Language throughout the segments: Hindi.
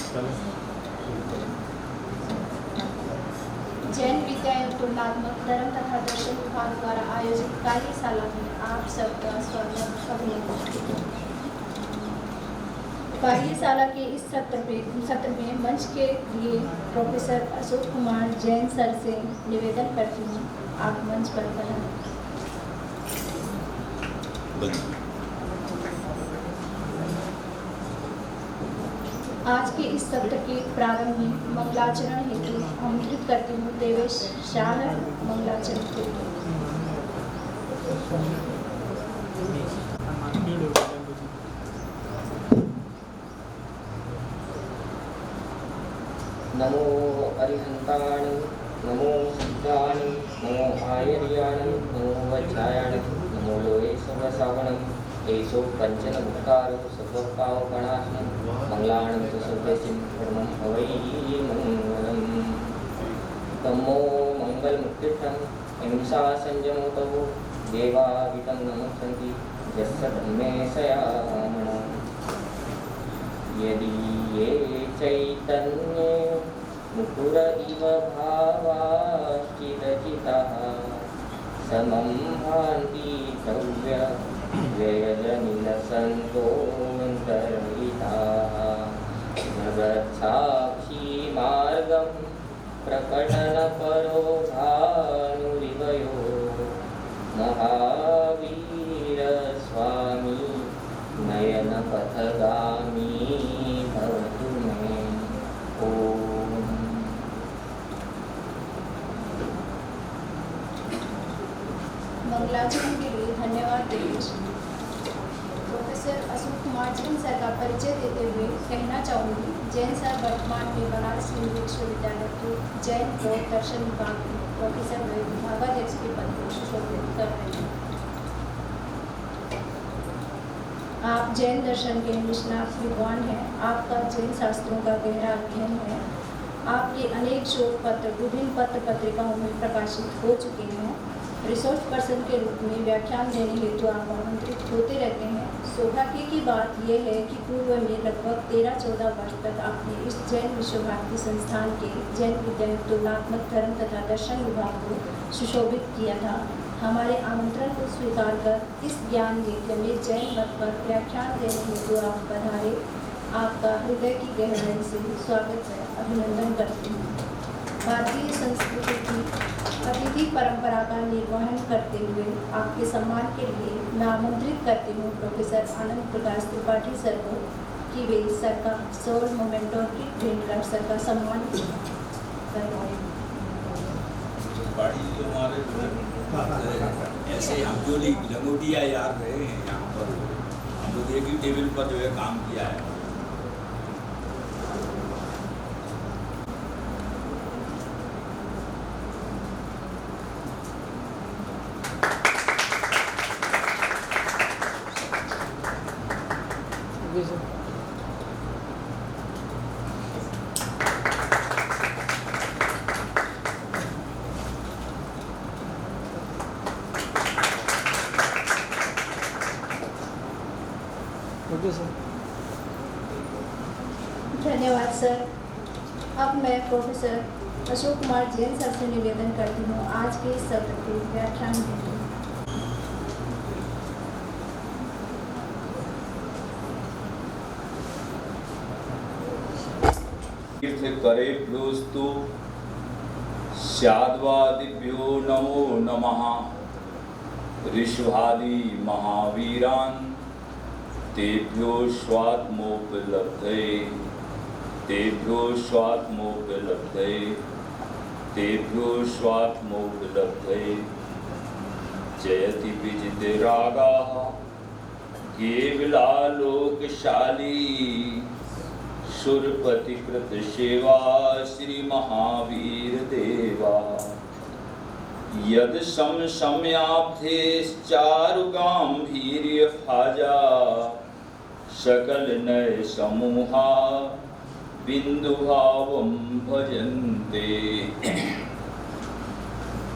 जैन विद्या एवं तुलनात्मक धर्म तथा दर्शन विभाग द्वारा आयोजित कार्यशाला में आप सबका स्वागत अभिनंदन। कार्यशाला के इस सत्र में मंच के लिए प्रोफेसर अशोक कुमार जैन सर से निवेदन करती हूँ, आप मंच पर पधारें। आज के इस सत्र के प्रारंभ में मंगलाचरण हेतु आमंत्रित करती हूँ देवेश शाह मंगलाचरण हेतु। नमो अरिहंताणि, नमो सिद्धाणि, नमो आयर्याणि, नमो वज्रायाणि, नमो लोये सर्वसावणम्, एषो पंचन भुक्तारो सर्वपावपणाशनं, मंगलानं च सर्वसिं धर्मं हवै मंगलम्। तमो मंगलमुत्तिष्ठं हिंसा संयमोतो देवावितं नमस्सन्ति यस्य धर्मे सयामणम्। यदि ये चैतन्ये मुकुर इव भावाश्चिदचिताः समं भान्ति तव्य व्ययजनिलसन्तोऽन्तर्हिताः जगत्साक्षी मार्गं प्रकटनपरो भानुरिवयो महावीरस्वामी नयनपथगामी भवतु मे। ओम। मंगलाचरण के लिए धन्यवाद देवेश। प्रोफेसर अशोक कुमार जैन सर का परिचय देते हुए कहना चाहूँगी, जैन सर वर्तमान में बनारस हिंदू विश्वविद्यालय के जैन और दर्शन विभाग में प्रोफेसर व विभागाध्यक्ष के पद को सुशोभित कर रहे हैं। आप जैन दर्शन के निष्णात विद्वान हैं, आपका जैन शास्त्रों का गहरा अध्ययन है, आपके अनेक शोध पत्र विभिन्न पत्र पत्रिकाओं में प्रकाशित हो चुके हैं। रिसोर्स पर्सन के रूप में व्याख्यान देने हेतु आप आमंत्रित होते रहते हैं। सौभाग्य की बात यह है कि पूर्व में लगभग 13-14 वर्ष तक आपने इस जैन विश्व भारती संस्थान के जैन विद्या तुलनात्मक धर्म तथा दर्शन विभाग को सुशोभित किया था। हमारे आमंत्रण को स्वीकार कर इस ज्ञान यज्ञ में जैन मत पर व्याख्यान देने हेतु आप पधारे, आपका हृदय की गहराई से स्वागत है, अभिनंदन करती हूँ। भारतीय संस्कृति की अतिथि परंपरा का निर्वहन करते हुए आपके सम्मान के लिए मैं आमंत्रित करती हूँ प्रोफेसर आनंद प्रकाश त्रिपाठी सर को कि वे सर का सोल मोमेंटो की भेंट कर सर का सम्मान करवाएं। ऐसे हम जो लंगोटिया यार रहे हैं यहाँ पर, हम लोग एक ही टेबल पर जो है काम किया है। धन्यवाद सर। अब मैं प्रोफेसर अशोक कुमार जैन सर से निवेदन करती हूँ आज के इस सत्र के व्याख्यान हेतु। तीर्थ करे प्लोस्तु स्याद्वादिभ्यो नमो नमः। ऋषभादि महावीरान् तेभ्यो स्वात्मोपलब्धये, तेभ्यो स्वात्मोपलब्धये, तेभ्यो स्वात्मोपलब्धये। जयति विजितरागाः केवलालोकशाली सुरपतिकृत सेवा श्री महावीर देवा। यद सम समयाब्धेश्चारुगाम्भीर्य फाजा सकल नय समूहा बिंदुभावं भजन्ते।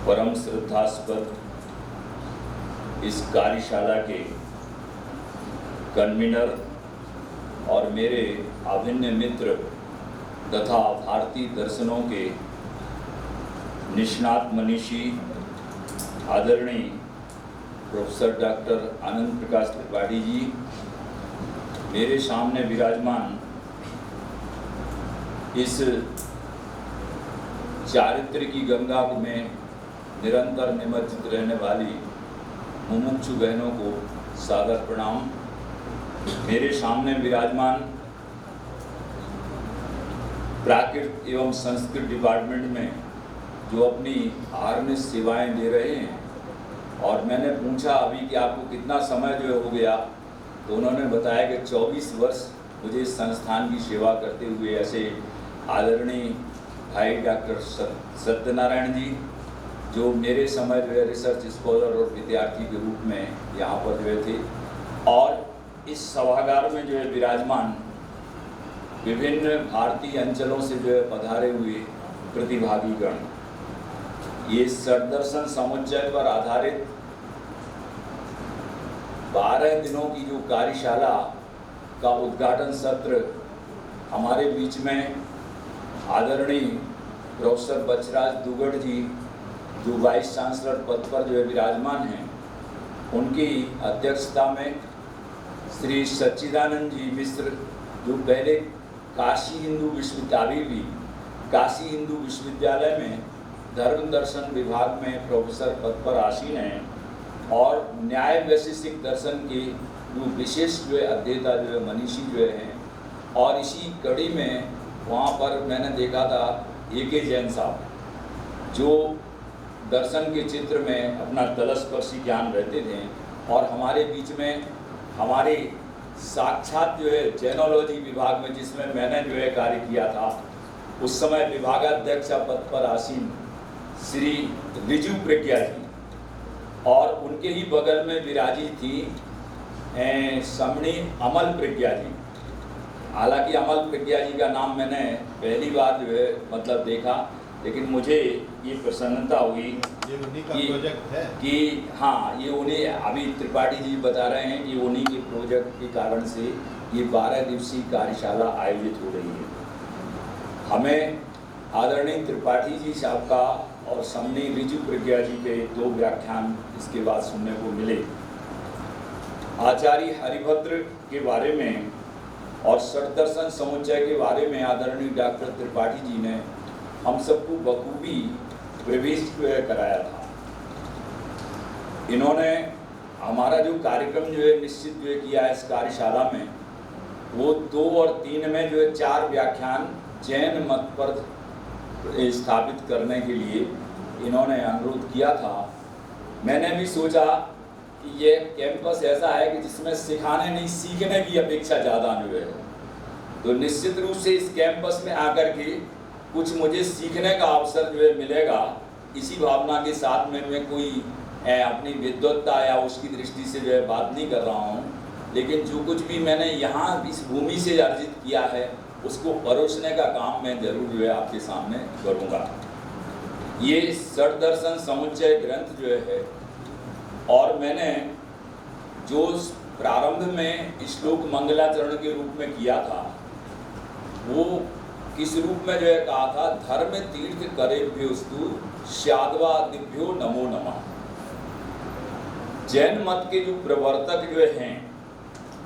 परम श्रद्धास्पद इस कार्यशाला के कन्वीनर और मेरे अभिन्न मित्र तथा भारतीय दर्शनों के निष्णात मनीषी आदरणीय प्रोफेसर डॉक्टर आनंद प्रकाश त्रिपाठी जी, मेरे सामने विराजमान इस चारित्र की गंगा में निरंतर निमज्जित रहने वाली मुमुक्षु बहनों को सादर प्रणाम। मेरे सामने विराजमान प्राकृत एवं संस्कृत डिपार्टमेंट में जो अपनी आर्निश सेवाएं दे रहे हैं, और मैंने पूछा अभी कि आपको कितना समय जो हो गया, तो उन्होंने बताया कि 24 वर्ष मुझे इस संस्थान की सेवा करते हुए। ऐसे आदरणीय भाई डॉक्टर सत्यनारायण जी, जो मेरे समय जो है रिसर्च स्कॉलर और विद्यार्थी के रूप में यहाँ पर जो थे, और इस सभागार में जो है विराजमान विभिन्न भारतीय अंचलों से जो है पधारे हुए प्रतिभागीगण, ये सदर्शन समुच्चय पर आधारित 12 दिनों की जो कार्यशाला का उद्घाटन सत्र हमारे बीच में आदरणीय प्रोफेसर बचराज दुगड़ जी, जो वाइस चांसलर पद पर जो है विराजमान हैं, उनकी अध्यक्षता में श्री सच्चिदानंद जी मिश्र, जो पहले काशी हिंदू विश्वविद्यालय में धर्म दर्शन विभाग में प्रोफेसर पद पर आसीन हैं, और न्याय वैशेषिक दर्शन के जो विशेष जो है अध्येता जो है मनीषी जो हैं। और इसी कड़ी में वहाँ पर मैंने देखा था A.K. जैन साहब, जो दर्शन के चित्र में अपना तलस्पर्शी ज्ञान रहते थे, और हमारे बीच में हमारे साक्षात जो है जैनोलॉजी विभाग में, जिसमें मैंने जो है कार्य किया था, उस समय विभागाध्यक्ष पद पर आसीन श्री रिजु प्रज्ञा जी, और उनके ही बगल में विराजी थी समणी अमल प्रज्ञा जी। हालांकि अमल प्रज्ञा जी का नाम मैंने पहली बार जो है मतलब देखा, लेकिन मुझे ये प्रसन्नता हुई ये उन्हीं का प्रोजेक्ट है कि हाँ, ये उन्हीं, अभी त्रिपाठी जी बता रहे हैं कि उन्हीं के प्रोजेक्ट के कारण से ये 12 दिवसीय कार्यशाला आयोजित हो रही है। हमें आदरणीय त्रिपाठी जी साहब का और समनी रिजु प्रज्ञा जी के 2 व्याख्यान इसके बाद सुनने को मिले। आचार्य हरिभद्र के बारे में और षड्दर्शन समुच्चय के बारे में आदरणीय डॉक्टर त्रिपाठी जी ने हम सबको बखूबी प्रवेश कराया था। इन्होंने हमारा जो कार्यक्रम जो है निश्चित जो है किया इस कार्यशाला में, वो 2 और 3 में जो है 4 व्याख्यान जैन मत पर स्थापित करने के लिए इन्होंने अनुरोध किया था। मैंने भी सोचा कि ये कैंपस ऐसा है कि जिसमें सिखाने नहीं सीखने की अपेक्षा ज़्यादा जो है, तो निश्चित रूप से इस कैंपस में आकर के कुछ मुझे सीखने का अवसर जो है मिलेगा। इसी भावना के साथ में मैं कोई अपनी विद्वत्ता या उसकी दृष्टि से जो है बात नहीं कर रहा हूँ, लेकिन जो कुछ भी मैंने यहाँ इस भूमि से अर्जित किया है उसको परोसने का काम मैं जरूर जो है आपके सामने करूँगा। ये षड्दर्शन समुच्चय ग्रंथ जो है, और मैंने जो प्रारंभ में श्लोक मंगलाचरण के रूप में किया था, वो किस रूप में जो है कहा था, धर्म तीर्थ करेभ्योस्तु स्याद्वा दिभ्यो नमो नमः। जैन मत के जो प्रवर्तक जो हैं,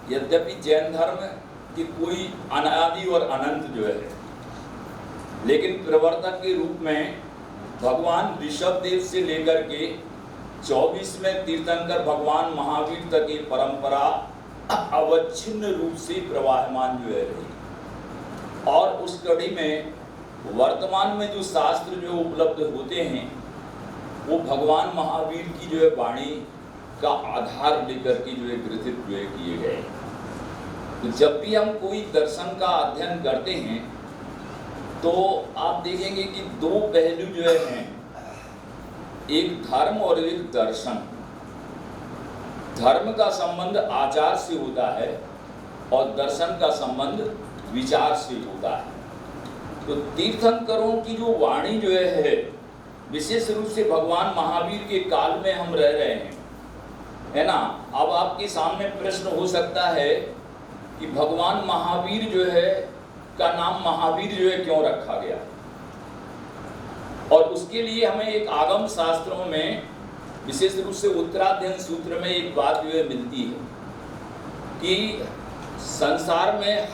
यद्यपि जैन धर्म की कोई अनादि और अनंत जो है, लेकिन प्रवर्तक के रूप में भगवान ऋषभ देव से लेकर के 24वें तीर्थंकर भगवान महावीर तक की परंपरा अवच्छिन्न रूप से प्रवाहमान जो है रही। और उस कड़ी में वर्तमान में जो शास्त्र जो उपलब्ध होते हैं, वो भगवान महावीर की जो है वाणी का आधार लेकर के जो है ग्रथित जो है किए गए। तो जब भी हम कोई दर्शन का अध्ययन करते हैं, तो आप देखेंगे कि 2 पहलू जो हैं, एक धर्म और एक दर्शन। धर्म का संबंध आचार से होता है और दर्शन का संबंध विचार से होता है। तो तीर्थंकरों की जो वाणी जो है, विशेष रूप से भगवान महावीर के काल में हम रह रहे हैं, है ना। अब आपके सामने प्रश्न हो सकता है कि भगवान महावीर जो है का नाम महावीर जो है क्यों रखा गया। और उसके लिए हमें एक आगम शास्त्रों में विशेष रूप से उत्तराध्ययन सूत्र में एक बात जो है मिलती है कि संसार में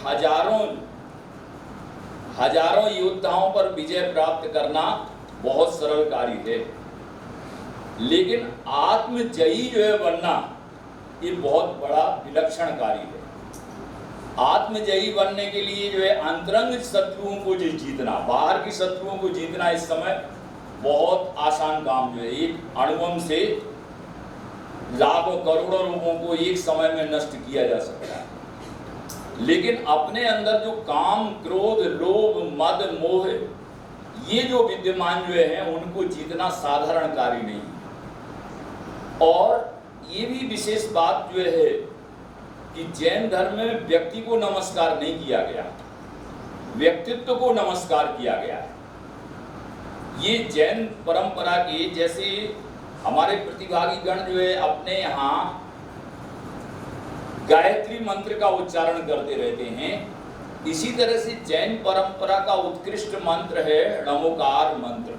हजारों योद्धाओं पर विजय प्राप्त करना बहुत सरल कार्य है, लेकिन आत्मजयी जो है बनना ये बहुत बड़ा विलक्षण कार्य है। आत्मजयी बनने के लिए जो है अंतरंग शत्रुओं को जो जीतना, बाहर की शत्रुओं को जीतना इस समय बहुत आसान काम जो है। एक अणुबम से लाखों करोड़ों लोगों को एक समय में नष्ट किया जा सकता है, लेकिन अपने अंदर जो काम, क्रोध, लोभ, मद, मोह ये जो विद्यमान जो है उनको जीतना साधारण कार्य नहीं। और ये भी विशेष बात जो है कि जैन धर्म में व्यक्ति को नमस्कार नहीं किया गया, व्यक्तित्व को नमस्कार किया गया है। ये जैन परंपरा के जैसे हमारे प्रतिभागी गण जो है अपने यहाँ गायत्री मंत्र का उच्चारण करते रहते हैं, इसी तरह से जैन परंपरा का उत्कृष्ट मंत्र है नमोकार मंत्र।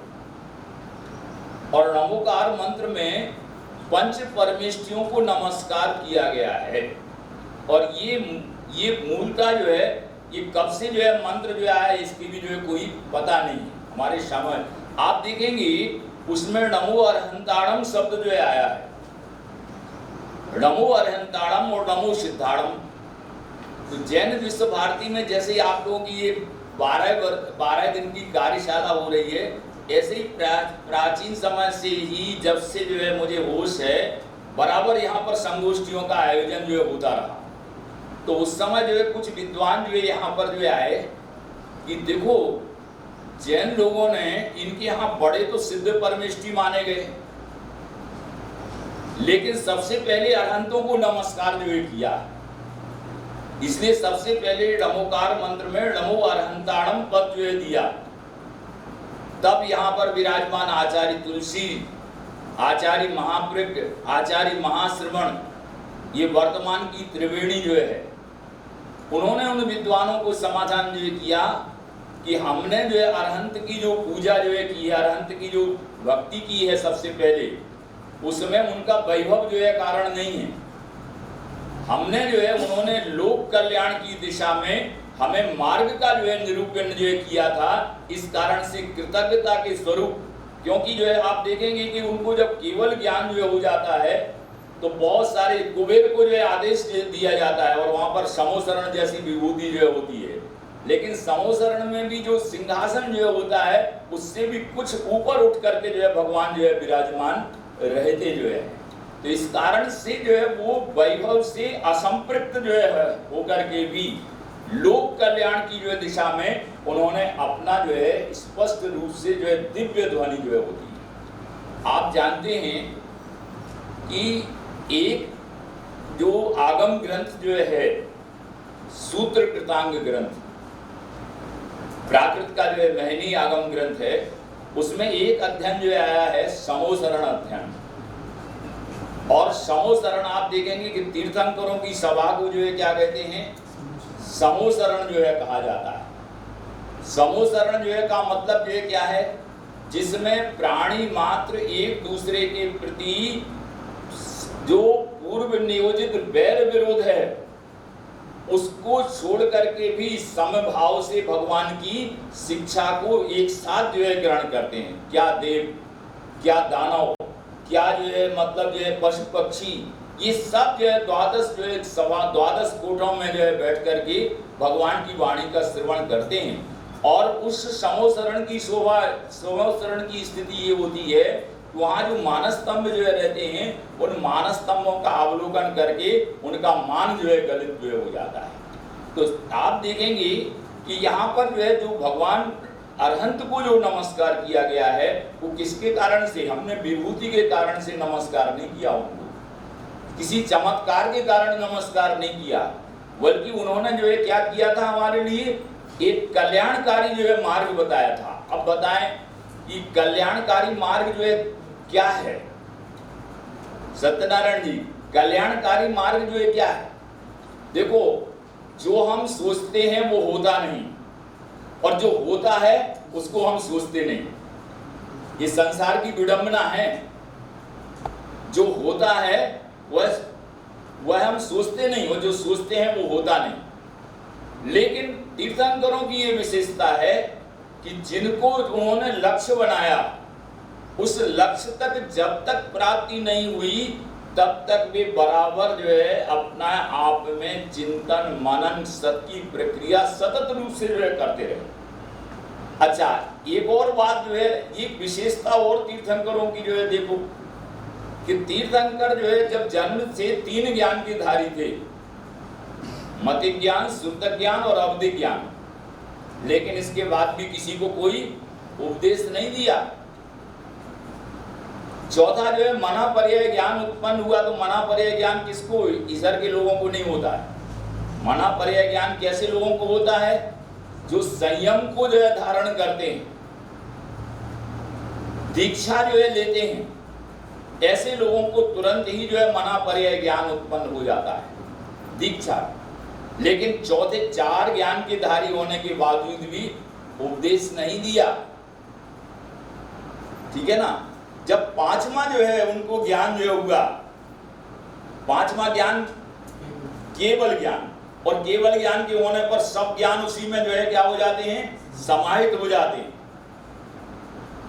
और नमोकार मंत्र में पंच परमेष्ठियों को नमस्कार किया गया है। और ये मूलता जो है ये कब से जो है मंत्र जो आया है इसकी भी जो है कोई पता नहीं है हमारे समझ। आप देखेंगे उसमें नमो अरहंताड़म शब्द जो है आया है, नमो अरहंताड़म और नमो सिद्धाड़म। तो जैन विश्व भारती में जैसे आप लोगों की ये 12 दिन की कार्यशाला हो रही है, ऐसे ही प्राचीन समय से ही जब से जो है मुझे होश है बराबर यहाँ पर संगोष्ठियों का आयोजन जो है होता रहा। तो उस समय जो है कुछ विद्वान जो है यहाँ पर जो है आए कि देखो जैन लोगों ने इनके यहाँ बड़े तो सिद्ध परमेष्ठी माने गए, लेकिन सबसे पहले अरहंतों को नमस्कार जो है किया, इसलिए सबसे पहले नमोकार मंत्र में नमो अरहंताणम पद जो है दिया। तब यहाँ पर विराजमान आचार्य तुलसी, आचार्य महाप्रज्ञ, आचार्य महाश्रवण, ये वर्तमान की त्रिवेणी जो है, उन्होंने उन विद्वानों को समाधान जो किया कि हमने जो है अरहंत की जो पूजा जो है की है, अरहंत की जो भक्ति की है सबसे पहले, उसमें उनका वैभव जो है कारण नहीं है। हमने जो है उन्होंने लोक कल्याण की दिशा में हमें मार्ग का जो है निरूपण जो है किया था, इस कारण से कृतज्ञता के स्वरूप। क्योंकि जो है आप देखेंगे कि उनको जब केवल ज्ञान जो है हो जाता है तो बहुत सारे कुबेर को जो है आदेश दिया जाता है और वहां पर समोसरण जैसी विभूति जो है होती है, लेकिन समोसरण में भी जो सिंहासन जो है होता है उससे भी कुछ ऊपर उठ करके जो है भगवान जो है विराजमान रहते जो है। तो इस कारण से जो है वो वैभव से असंपृक्त जो है होकर के भी लोक कल्याण की जो है दिशा में उन्होंने अपना जो है स्पष्ट रूप से जो है दिव्य ध्वनि जो है होती है। आप जानते हैं कि एक जो आगम ग्रंथ जो है सूत्र कृतांग ग्रंथ, प्राकृत का जो है महनी आगम ग्रंथ है, उसमें एक अध्ययन जो आया है समोसरण अध्ययन। और समोसरण आप देखेंगे कि तीर्थंकरों की सभा को जो है क्या कहते हैं, समोसरण जो है कहा जाता है। समोसरण जो है का मतलब जो है क्या है, जिसमें प्राणी मात्र एक दूसरे के प्रति जो पूर्व नियोजित वैर विरोध है उसको छोड़ करके भी समभाव से भगवान की शिक्षा को एक साथ जो है ग्रहण करते हैं। क्या देव, क्या दानव, क्या जो है मतलब जो है पशु पक्षी, ये सब जो है द्वादश कोठों में जो है बैठ करके भगवान की वाणी का श्रवण करते हैं। और उस समोसरण की समोसरण की स्थिति ये होती है, वहाँ जो मानस स्तंभ जो है रहते हैं, उन मानस स्तंभों का अवलोकन करके उनका मान जो है गलित जो है हो जाता है। तो आप देखेंगे कि यहाँ पर जो है जो भगवान अरहंत को जो नमस्कार किया गया है वो किसके कारण से, हमने विभूति के कारण से नमस्कार नहीं किया, उनको किसी चमत्कार के कारण नमस्कार नहीं किया, बल्कि उन्होंने जो है क्या किया था, हमारे लिए एक कल्याणकारी जो है मार्ग बताया था। अब बताएं कि कल्याणकारी मार्ग जो है क्या है, सत्यनारायण जी, कल्याणकारी मार्ग जो है क्या है। देखो, जो हम सोचते हैं वो होता नहीं, और जो होता है उसको हम सोचते नहीं। ये संसार की विडंबना है। जो होता है वह हम सोचते नहीं, और जो सोचते हैं वो होता नहीं। लेकिन तीर्थंकरों की ये विशेषता है कि जिनको उन्होंने लक्ष्य बनाया, उस लक्ष्य तक जब तक प्राप्ति नहीं हुई तब तक वे बराबर जो है अपना आप में चिंतन मनन सत की प्रक्रिया सतत रूप से जो है करते रहे। अच्छा, एक और बात जो है, एक विशेषता और तीर्थंकरों की जो है देखो कि तीर्थंकर जो है जब जन्म से 3 ज्ञान के धारी थे, मति ज्ञान, शुद्ध ज्ञान और अवधि ज्ञान, लेकिन इसके बाद भी किसी को कोई उपदेश नहीं दिया। चौथा जो है मना पर्याय ज्ञान उत्पन्न हुआ, तो मना पर्याय ज्ञान किसको? ईश्वर के लोगों को नहीं होता है। मना पर्याय ज्ञान कैसे लोगों को होता है? जो संयम को जो है धारण करते हैं, दीक्षा जो है लेते हैं, ऐसे लोगों को तुरंत ही जो है मना पर्याय ज्ञान उत्पन्न हो जाता है, दीक्षा। लेकिन चौथे 4 ज्ञान के धारी होने के बावजूद भी उपदेश नहीं दिया, ठीक है ना। जब 5वां जो है उनको ज्ञान जो हुआ, 5वां ज्ञान केवल ज्ञान, और केवल ज्ञान के होने पर सब ज्ञान उसी में जो है क्या हो जाते हैं? समाहित हो जाते हैं,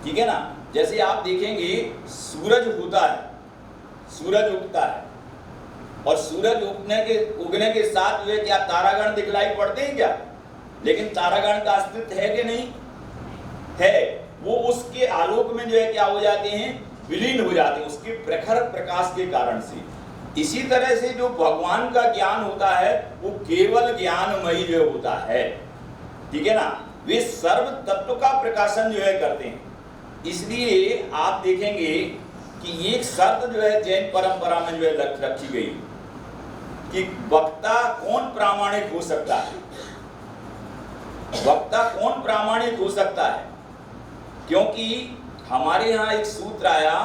ठीक है ना। जैसे आप देखेंगे सूरज होता है, सूरज उगता है, और सूरज उगने के साथ वे क्या तारागण दिखलाई पड़ते हैं क्या? लेकिन तारागण का अस्तित्व है कि नहीं है? वो उसके आलोक में जो है क्या हो जाते हैं? विलीन हो जाते हैं, उसके प्रखर प्रकाश के कारण से। इसी तरह से जो भगवान का ज्ञान होता है वो केवल ज्ञानमयी जो होता है, ठीक है ना। वे सर्व तत्व का प्रकाशन जो है करते हैं। इसलिए आप देखेंगे कि एक शर्त जो है जैन परंपरा में जो है रखी गई कि वक्ता कौन प्रामाणिक हो सकता है। वक्ता कौन प्रामाणिक हो सकता है? क्योंकि हमारे यहाँ एक सूत्र आया,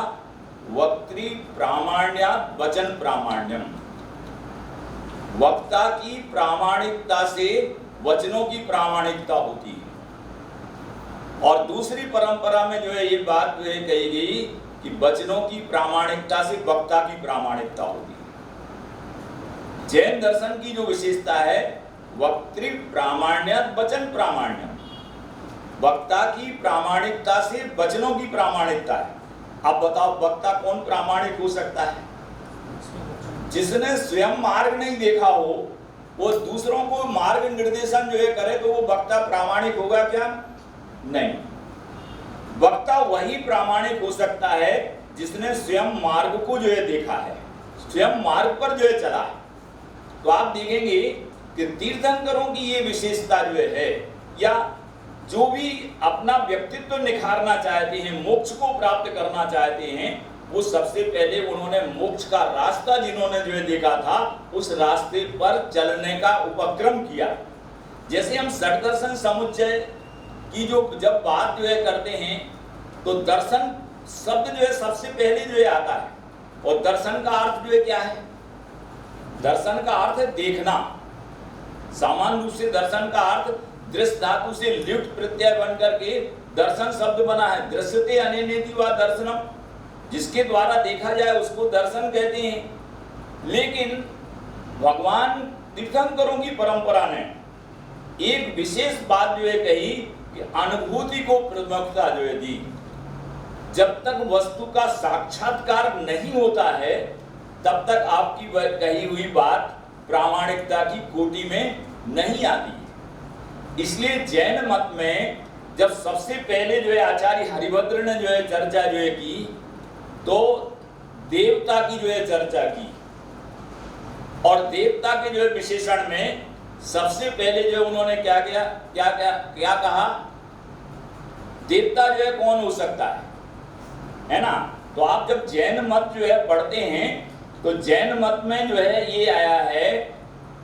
वक्त्री प्रामाण्यात् वचन प्रामाण्यम। वक्ता की प्रामाणिकता से वचनों की प्रामाणिकता होती है। और दूसरी परंपरा में जो है ये बात जो है कही गई कि वचनों की प्रामाणिकता से वक्ता की प्रामाणिकता होती है। जैन दर्शन की जो विशेषता है, वक्त्री प्रामाण्यात् वचन प्रामाण्यम, वक्ता की प्रामाणिकता से वचनों की प्रामाणिकता है। अब बताओ वक्ता कौन प्रामाणिक हो सकता है? जिसने स्वयं मार्ग नहीं देखा हो, वो दूसरों को मार्ग निर्देशन जो है करे, तो वो वक्ता प्रामाणिक होगा क्या? नहीं। वक्ता वही प्रामाणिक हो सकता है जिसने स्वयं मार्ग को जो है देखा है, स्वयं मार्ग पर जो है चला है। तो आप देखेंगे कि तीर्थंकरों की ये विशेषता जो है, या जो भी अपना व्यक्तित्व निखारना चाहते हैं, मोक्ष को प्राप्त करना चाहते हैं, वो सबसे पहले उन्होंने मोक्ष का रास्ता जिन्होंने जो है देखा था, उस रास्ते पर चलने का उपक्रम किया। जैसे हम षट दर्शन समुच्चय की जो जब बात जो है करते हैं, तो दर्शन शब्द जो है सबसे पहले जो है आता है। और दर्शन का अर्थ जो है क्या है? दर्शन का अर्थ है देखना। सामान्य रूप से दर्शन का अर्थ दृश्य धातु से ल्युट प्रत्यय बनकर के दर्शन शब्द बना है। दृश्यते अनेनेति वा दर्शनम, जिसके द्वारा देखा जाए उसको दर्शन कहते हैं। लेकिन भगवान तीर्थंकरों की परंपरा ने एक विशेष बात जो है कही कि अनुभूति को प्रमुखता जो है दी। जब तक वस्तु का साक्षात्कार नहीं होता है, तब तक आपकी कही हुई बात प्रामाणिकता की कोटि में नहीं आती। इसलिए जैन मत में जब सबसे पहले जो है आचार्य हरिभद्र ने जो है चर्चा जो है की, तो देवता की जो है चर्चा की। और देवता के जो है विशेषण में सबसे पहले जो उन्होंने क्या किया, क्या कहा? देवता जो है कौन हो सकता है ना। तो आप जब जैन मत जो है पढ़ते हैं, तो जैन मत में जो है ये आया है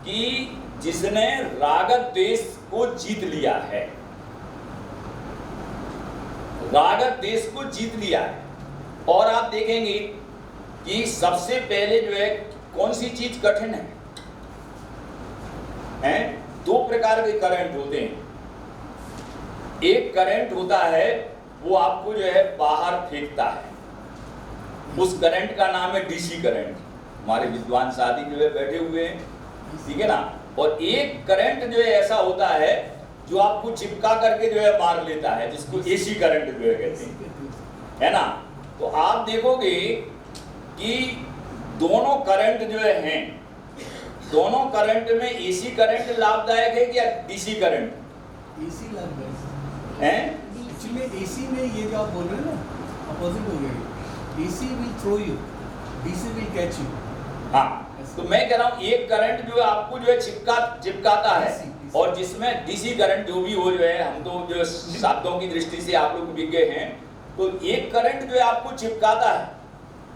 कि जिसने राग द्वेष को जीत लिया है, राग द्वेष को जीत लिया है। और आप देखेंगे कि सबसे पहले जो है कौन सी चीज कठिन है? 2 प्रकार के करंट होते हैं। एक करंट होता है वो आपको जो है बाहर फेंकता है, उस करंट का नाम है डीसी करंट। हमारे विद्वान साथी जो है बैठे हुए हैं, ठीक है ना। और एक करंट जो है ऐसा होता है जो आपको चिपका करके जो है मार लेता है, जिसको एसी करंट जो है कहते हैं, है ना। तो आप देखोगे कि दोनों करंट जो है, दोनों करंट में एसी करंट लाभदायक है क्या डीसी करंट? एसी लाभदायक है। एक्चुअली एसी में ये जो आप बोल रहे हैं ना अपोजिट हो गई, AC will throw you, DC will catch you. हाँ, तो मैं कह रहा हूँ एक करंट जो है आपको जो है चिपकाता है, और जिसमें डीसी करंट जो भी हो जो है, हम तो जो शब्दों की दृष्टि से आप लोग विज्ञ हैं, तो एक करंट जो है आपको चिपकाता है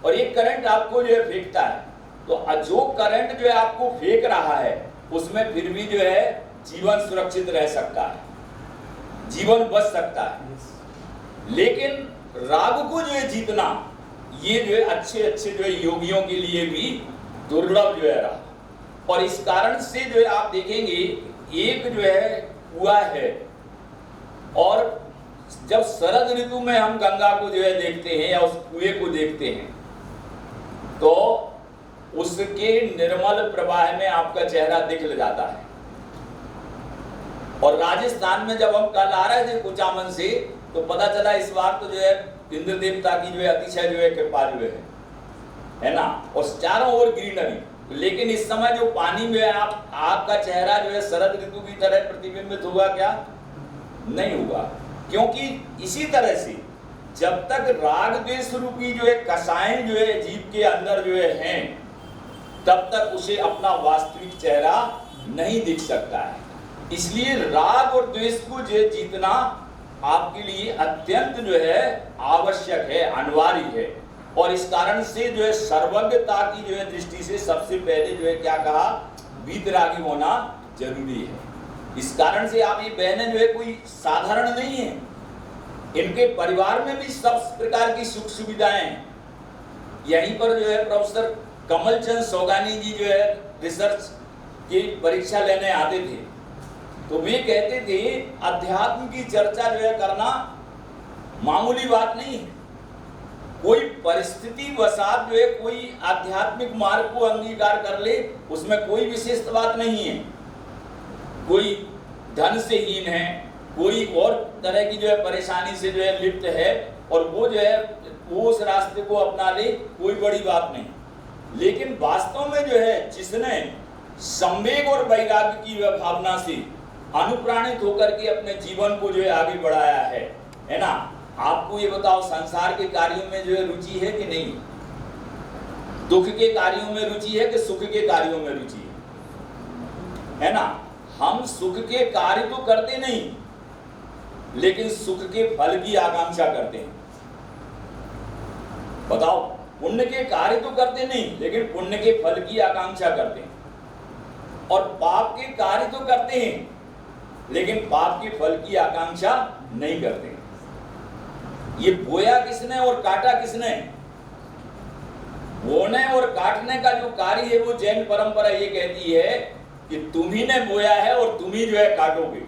और एक करंट आपको जो है फेंकता है। तो जो करंट जो है आपको फेंक रहा है उसमें फिर भी जो है जीवन सुरक्षित रह सकता है, जीवन बच सकता है। लेकिन राग को जो है जीतना, ये जो है अच्छे अच्छे जो है योगियों के लिए भी दुर्लभ जो है रहा। और इस कारण से जो है आप देखेंगे एक जो है कुआ है, और जब शरद ऋतु में हम गंगा को जो है देखते हैं या उस कुएं को देखते हैं, तो उसके निर्मल प्रवाह में आपका चेहरा दिख जाता है। और राजस्थान में जब हम कल आ रहे थे कुचामन से, तो पता चला इस बार तो जो है इंद्र देवता की जो है अतिशय जो है कृपा जो है ना, और चारों ओर ग्रीनरी। लेकिन इस समय जो पानी में आपका चेहरा जो है शरद ऋतु की तरह प्रतिबिंबित होगा क्या? नहीं होगा, क्योंकि इसी तरह से जब तक राग द्वेष रूपी जो है कसाएं जो है जीव के अंदर जो है हैं, तब तक उसे अपना वास्तविक चेहरा नहीं दिख सकता है। इसलिए राग और द्वेष को जो है जीतना आपके लिए अत्यंत जो है आवश्यक है, अनिवार्य है। और इस कारण से जो है सर्वज्ञता की जो है दृष्टि से सबसे पहले जो है क्या कहा, वीतरागी होना जरूरी है। इस कारण से आप ये बहनें जो है कोई साधारण नहीं है, इनके परिवार में भी सब प्रकार की सुख सुविधाएं हैं। यहीं पर जो है प्रोफेसर कमलचंद सौगानी जी जो है रिसर्च की परीक्षा लेने आते थे, तो वे कहते थे अध्यात्म की चर्चा जो है करना मामूली बात नहीं है। कोई परिस्थिति वसात जो है कोई आध्यात्मिक मार्ग को अंगीकार कर ले, उसमें कोई विशेष बात नहीं है। कोई धन से हीन है, कोई और तरह की जो है परेशानी से जो है लिप्त है, और वो जो है वो उस रास्ते को अपना ले, कोई बड़ी बात नहीं। लेकिन वास्तव में जो है जिसने संवेग और वैराग्य की भावना से अनुप्राणित होकर के अपने जीवन को जो है आगे बढ़ाया है ना। आपको ये बताओ, संसार के कार्यों में जो है रुचि है कि नहीं? दुख के कार्यों में रुचि है कि सुख के कार्यों में रुचि है ना। हम सुख के कार्य तो करते नहीं, लेकिन सुख के फल की आकांक्षा करते हैं। बताओ, पुण्य के कार्य तो करते नहीं, लेकिन पुण्य के फल की आकांक्षा करते हैं। और पाप के कार्य तो करते हैं, लेकिन पाप के फल की आकांक्षा नहीं करते। ये बोया किसने और काटा किसने? बोने और काटने का जो कार्य है वो जैन परंपरा ये कहती है कि तुम ही ने बोया है और तुम ही जो है काटोगे,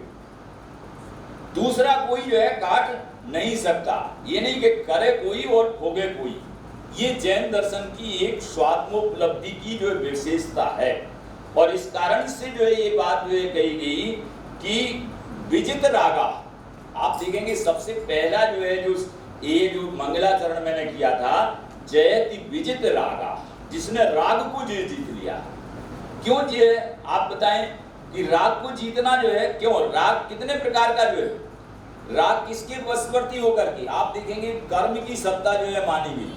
दूसरा कोई जो है काट नहीं सकता। ये नहीं कि करे कोई और भोगे कोई। ये जैन दर्शन की एक स्वात्मोपलब्धि की जो विशेषता है। और इस कारण से जो है ये बात जो है कही गई कि विजित रागा, आप देखेंगे सबसे पहला जो है जो मंगलाचरण मैंने किया था, जयति विजित रागा, जिसने राग को जो जीत लिया। क्यों जी? आप बताएं कि राग को जीतना जो है क्यों? राग कितने प्रकार का जो है, राग किसके वशवर्ती होकर के? आप देखेंगे कर्म की सत्ता जो है मानी गई,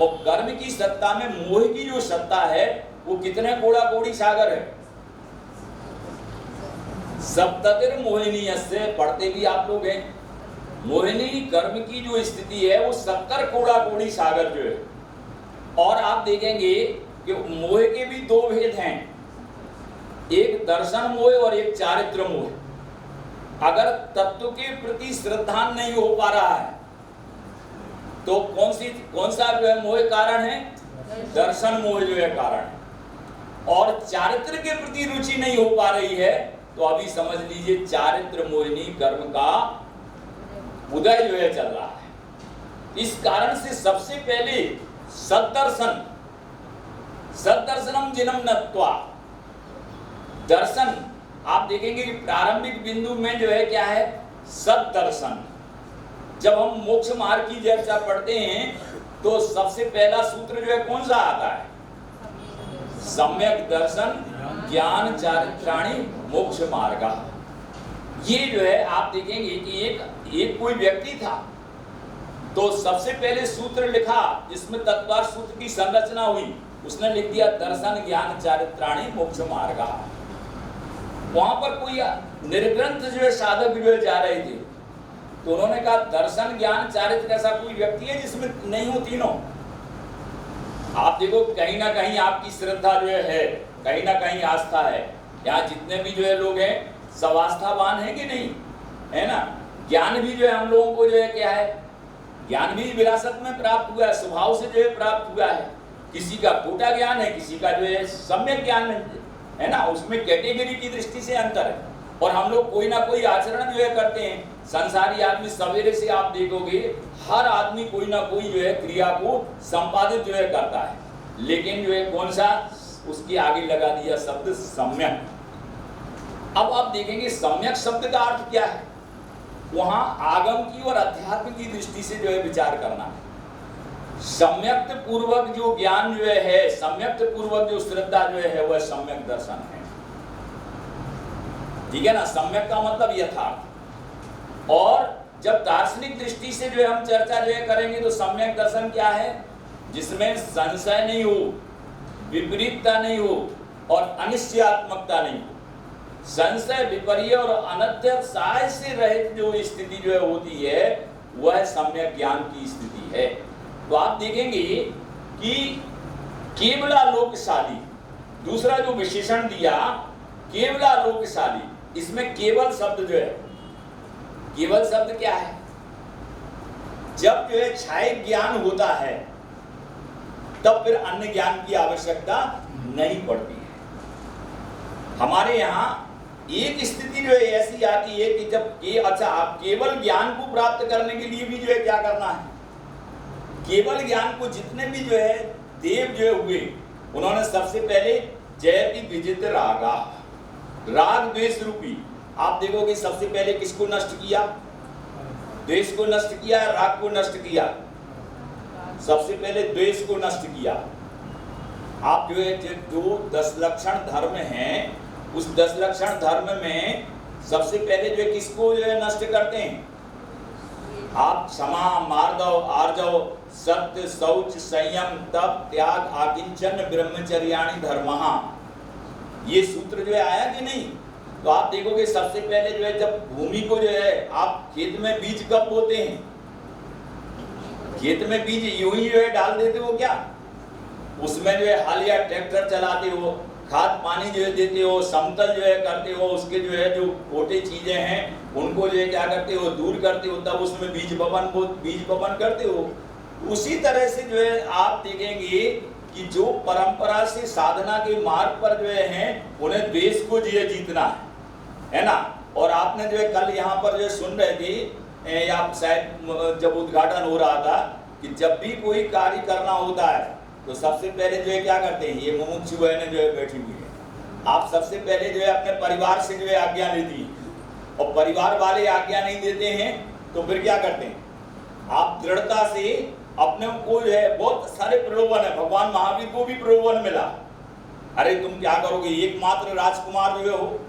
और कर्म की सत्ता में मोह की जो सत्ता है वो कितने कोड़ा कोड़ी सागर है। सप्ततिर मोहिनी से पढ़ते भी आप लोग हैं। मोहिनी कर्म की जो स्थिति है वो 70 कोड़ा कोड़ी सागर जो है। और आप देखेंगे कि मोह के भी दो भेद हैं, एक दर्शन मोह और एक चारित्र मोह। अगर तत्व के प्रति श्रद्धा नहीं हो पा रहा है तो कौन सा जो है मोह कारण है? दर्शन मोह जो है कारण है। और चारित्र के प्रति रुचि नहीं हो पा रही है तो अभी समझ लीजिए चारित्र मोहिनी कर्म का उदय जो है चल रहा है। इस कारण से सबसे पहले सदर्शनम जिनम नत्वा, दर्शन आप देखेंगे कि प्रारंभिक बिंदु में जो है क्या है, सदर्शन। जब हम मोक्ष मार्ग की चर्चा पढ़ते हैं तो सबसे पहला सूत्र जो है कौन सा आता है, सम्यक दर्शन ज्ञान चारित्राणि मोक्ष मार्ग। ये जो है आप देखेंगे कि एक कोई व्यक्ति था तो सबसे पहले सूत्र लिखा जिसमें तत्वार सूत्र की संरचना हुई, उसने लिख दिया दर्शन ज्ञान चारित्राणि मोक्ष मार्ग। वहां पर कोई निर्ग्रंथ जो है साधक जो है जा रहे थे तो उन्होंने कहा दर्शन ज्ञान चारित्र ऐसा कोई व्यक्ति है जिसमें नहीं हो तीनों। आप देखो कहीं ना कहीं आपकी श्रद्धा जो है कहीं ना कहीं आस्था है। यहाँ जितने भी जो है लोग हैं सब आस्थावान है कि नहीं, है ना। ज्ञान भी जो है हम लोगों को जो है क्या है, ज्ञान भी विरासत में प्राप्त हुआ है, स्वभाव से जो है प्राप्त हुआ है। किसी का खोटा ज्ञान है, किसी का जो है सम्यक ज्ञान है ना, उसमें कैटेगरी की दृष्टि से अंतर है। और हम लोग कोई ना कोई आचरण जो है करते हैं। संसारी आदमी सवेरे से आप देखोगे हर आदमी कोई ना कोई जो है क्रिया को संपादित जो है करता है, लेकिन जो है कौन सा, उसके आगे लगा दिया शब्द सम्यक। अब आप देखेंगे सम्यक शब्द का अर्थ क्या है, वहां आगम की और अध्यात्म की दृष्टि से जो है विचार करना है। सम्यक्त पूर्वक जो ज्ञान जो है, सम्यक्त पूर्वक जो श्रद्धा जो है वह सम्यक दर्शन है। ठीक है ना, सम्यक का मतलब यथार्थ। और जब दार्शनिक दृष्टि से जो है हम चर्चा जो है करेंगे तो सम्यक दर्शन क्या है, जिसमें संशय नहीं हो, विपरीतता नहीं हो और अनिश्चयात्मकता नहीं हो। संशय विपर्य और अनध्यवसाय से रहित जो स्थिति जो है होती है वह सम्यक ज्ञान की स्थिति है। तो आप देखेंगे कि केवलालोकशाली, दूसरा जो विशेषण दिया केवलालोकशाली, इसमें केवल शब्द जो है, केवल शब्द क्या है, जब जो है छाय ज्ञान होता है तब फिर अन्य ज्ञान की आवश्यकता नहीं पड़ती है। हमारे यहाँ एक स्थिति जो है ऐसी आती है कि जब अच्छा आप केवल ज्ञान को प्राप्त करने के लिए भी जो है क्या करना है, केवल ज्ञान को जितने भी जो है देव जो है हुए उन्होंने सबसे पहले जयति विजित रागा, राग द्वेष रूपी, आप देखोगे सबसे पहले किसको नष्ट किया, द्वेष को नष्ट किया, राग को नष्ट किया, सबसे पहले द्वेष को नष्ट किया। आप जो है जो 10 लक्षण धर्म हैं उस 10 लक्षण धर्म में सबसे पहले जो है किसको जो है नष्ट करते हैं, आप क्षमा, मार्दव, आर्जव, सत्य, शौच, संयम, तप, त्याग, आकिंचन, ब्रह्मचर्याणि धर्मः, ये सूत्र जो है आया कि नहीं। तो आप देखोगे सबसे पहले जो है जब भूमि को जो है आप खेत में बीज कब बोते हैं, खेत में बीज यूं ही जो है डाल देते हो क्या, उसमें जो है हल या ट्रैक्टर चलाते हो, खाद पानी जो है देते हो, समतल जो है करते हो, उसके जो है जो छोटी चीजें हैं उनको जो है क्या करते हो, दूर करते हो, तब उसमें बीज बपन करते हो। उसी तरह से जो है आप देखेंगे कि जो परंपरा से साधना के मार्ग पर जो है उन्हें देश को जो है जीतना है ना। और आपने जो है कल यहाँ पर जो सुन रहे थे या शायद जब उद्घाटन हो रहा था कि जब भी कोई कार्य करना होता है तो सबसे पहले जो है क्या करते हैं, ये मुमुक्षु बहनें जो है बैठी हुई है, आप सबसे पहले जो है अपने परिवार से जो है आज्ञा लेती है और परिवार वाले आज्ञा नहीं देते हैं तो फिर क्या करते हैं, आप दृढ़ता से अपने को जो है, बहुत सारे प्रलोभन है, भगवान महावीर को भी प्रलोभन मिला, अरे तुम क्या करोगे, एकमात्र राजकुमार जो है हो,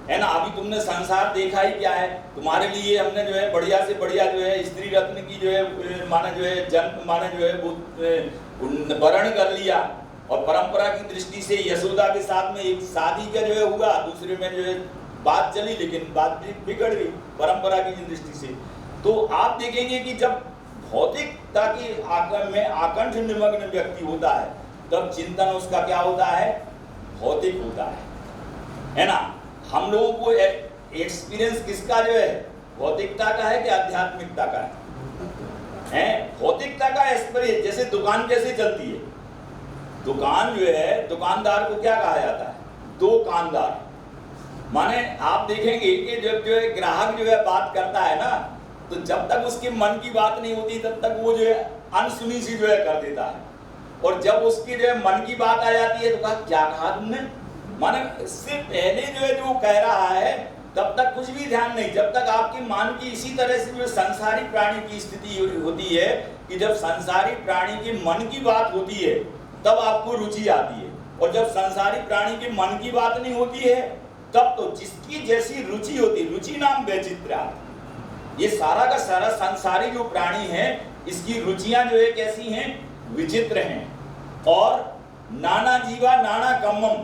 है ना, अभी तुमने संसार देखा ही क्या है, तुम्हारे लिए हमने जो है बढ़िया से बढ़िया जो है स्त्री रत्न की जो है माने जो है जन्म माने जो है वर्ण कर लिया। और परंपरा की दृष्टि से यशोदा के साथ में एक शादी का जो है हुआ, दूसरे में जो है बात चली लेकिन बात बिगड़ गई परंपरा की दृष्टि से। तो आप देखेंगे कि जब भौतिकता की में आकंठ निमग्न व्यक्ति होता है तब चिंतन उसका क्या होता है, भौतिक होता है ना। हम लोगों को एक्सपीरियंस किसका जो है, भौतिकता का है कि आध्यात्मिकता का है? भौतिकता का एक्सपीरियंस। जैसे दुकान कैसे चलती है, दुकान जो है दुकानदार को क्या कहा जाता है, दुकानदार। माने आप देखेंगे कि जब जो है ग्राहक जो है बात करता है ना तो जब तक उसके मन की बात नहीं होती तब तक वो जो है अनसुनी सी जो है कर देता है, और जब उसकी जो है मन की बात आ जाती है तो कहा क्या कहा तुमने, माने इससे पहले जो है जो कह रहा है तब तक कुछ भी ध्यान नहीं। जब तक आपके मन की इसी तरह से जो संसारी प्राणी की स्थिति होती है कि जब संसारी प्राणी के मन की बात होती है तब आपको रुचि आती है, और जब संसारी प्राणी के मन की बात नहीं होती है तब तो जिसकी जैसी रुचि होती, रुचि नाम वैचित्र्य। ये सारा का सारा संसारी जो प्राणी है इसकी रुचियां जो है कैसी हैं, विचित्र हैं। और नाना जीवा नाना कम्मम,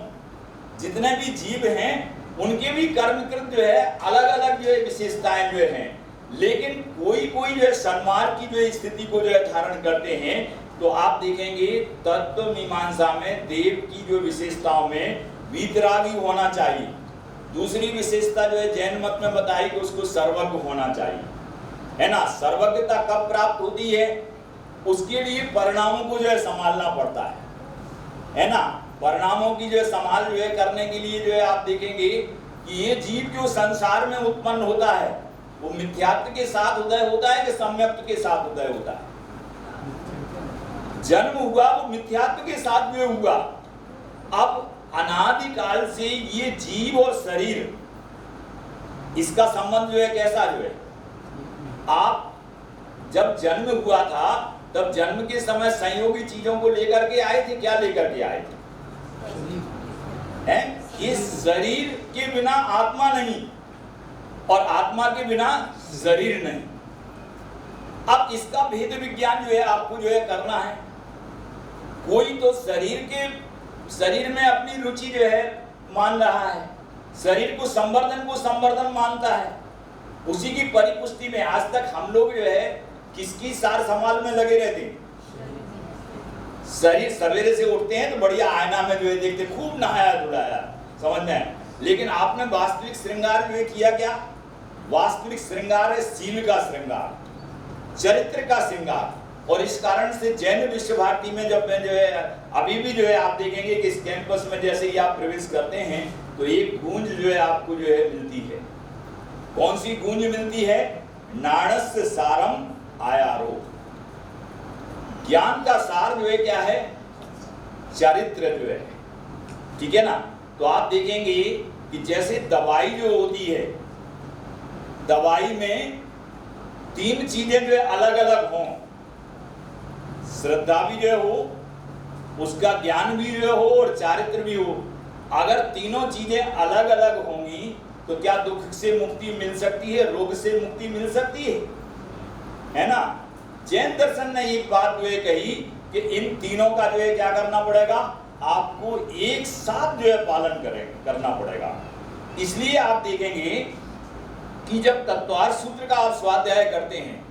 जितने भी जीव हैं उनके भी कर्मकृत जो है अलग अलग जो है विशेषताएं जो हैं, लेकिन कोई कोई जो है सन्मार्ग की जो स्थिति को जो है धारण करते हैं। तो आप देखेंगे तत्व मीमांसा में देव की जो विशेषताओं में वीतरागी होना चाहिए। दूसरी विशेषता जो है जैन मत में बताई कि उसको सर्वज्ञ होना चाहिए, है ना। सर्वज्ञता कब प्राप्त होती है, उसके लिए परिणामों को जो है संभालना पड़ता है ना। परिणामों की जो है संभाल जो है करने के लिए जो है आप देखेंगे कि ये जीव जो संसार में उत्पन्न होता है वो मिथ्यात्व के साथ उदय होता है कि सम्यक्त्व के साथ उदय होता है। जन्म हुआ वो मिथ्यात्व के साथ में हुआ। अब अनादिकाल से ये जीव और शरीर इसका संबंध जो है कैसा जो है, आप जब जन्म हुआ था तब जन्म के समय संयोगी चीजों को लेकर के आए थे, क्या लेकर के आए थे, हैं? इस शरीर के बिना आत्मा नहीं और आत्मा के बिना शरीर नहीं। अब इसका भेद विज्ञान जो है आपको जो है करना है। कोई तो शरीर में अपनी रुचि जो है मान रहा है, शरीर को संवर्धन मानता है, उसी की परिपुष्टि में आज तक हम लोग जो है किसकी सार संभाल में लगे रहते हैं। शरीर सवेरे से उठते हैं तो बढ़िया आईना में जो है देखते खूब नहाया धुलाया, समझते हैं, लेकिन आपने वास्तविक श्रृंगार जो है किया क्या? वास्तविक श्रृंगार है शील का श्रृंगार, चरित्र का श्रृंगार। और इस कारण से जैन विश्व भारती में जब मैं जो है अभी भी जो है आप देखेंगे कि इस कैंपस में जैसे ही आप प्रवेश करते हैं तो एक गूंज जो है आपको जो है मिलती है। कौन सी गूंज मिलती है? नाणस्य सारम आयारो। ज्ञान का सार जो है क्या है? चरित्र जो है, ठीक है ना। तो आप देखेंगे कि जैसे दवाई जो होती है, दवाई में तीन चीजें जो है अलग अलग हों, श्रद्धा भी जो है हो, उसका ज्ञान भी जो हो और चारित्र भी हो। अगर तीनों चीजें अलग अलग होंगी तो क्या दुख से मुक्ति मिल सकती है, रोग से मुक्ति मिल सकती है ना। जैन दर्शन ने एक बात जो है कही कि इन तीनों का जो है क्या करना पड़ेगा, आपको एक साथ जो है पालन करना पड़ेगा। इसलिए आप देखेंगे कि जब तत्वार्थ सूत्र का आप स्वाध्याय करते हैं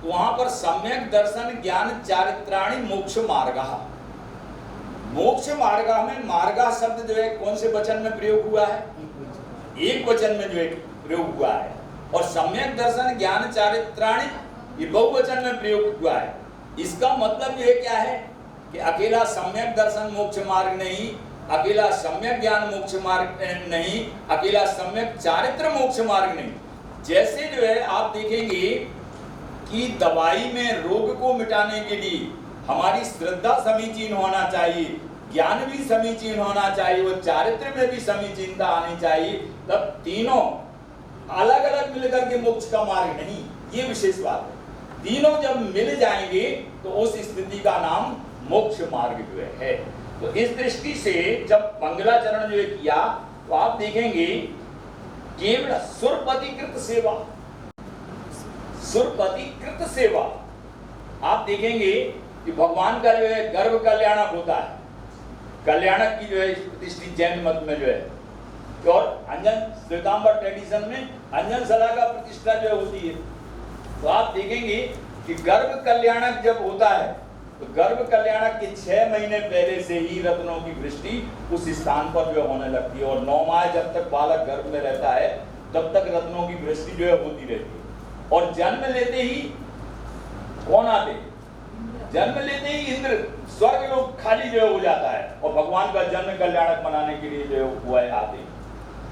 तो वहां पर सम्यक दर्शन ज्ञान चारित्राणि मोक्ष मार्गा। मोक्ष मार्गा में मार्गा शब्द जो है कौन से वचन में प्रयोग हुआ है? एक वचन में जो है प्रयोग हुआ है। और सम्यक दर्शन ज्ञान चारित्राणि ये बहुवचन में प्रयोग हुआ है। इसका मतलब जो है क्या है कि अकेला सम्यक दर्शन मोक्ष मार्ग नहीं, अकेला सम्यक ज्ञान मोक्ष मार्ग नहीं, अकेला सम्यक चारित्र मोक्ष मार्ग नहीं। जैसे जो है आप देखेंगे कि दवाई में रोग को मिटाने के लिए हमारी श्रद्धा समीचीन होना चाहिए, ज्ञान भी समीचीन होना चाहिए और चारित्र में भी समीचीनता आनी चाहिए, तब तीनों अलग अलग मिलकर के मोक्ष का मार्ग नहीं, ये विशेष बात है। तीनों जब मिल जाएंगे तो उस स्थिति का नाम मोक्ष मार्ग जो है। तो इस दृष्टि से जब मंगलाचरण जो है किया तो आप देखेंगे केवल सुरपतिकृत सेवा, सुरपतिकृत सेवा आप देखेंगे कि भगवान का जो है गर्भ कल्याणक होता है। कल्याणक की जो है प्रतिष्ठित जैन मत में जो है, और अंजन श्वेतांबर ट्रेडिशन में अंजन सला का प्रतिष्ठा जो होती है। तो आप देखेंगे कि गर्भ कल्याणक जब होता है तो गर्भ कल्याणक के 6 महीने पहले से ही रत्नों की वृष्टि उस स्थान पर जो होने लगती है, और 9 माह जब तक बालक गर्भ में रहता है तब तक रत्नों की वृष्टि जो है होती रहती है। और जन्म लेते ही कौन आते? जन्म लेते ही इंद्र स्वर्ग लोग खाली जो हो जाता है और भगवान का जन्म कल्याणक मनाने के लिए जो हुआ है आते।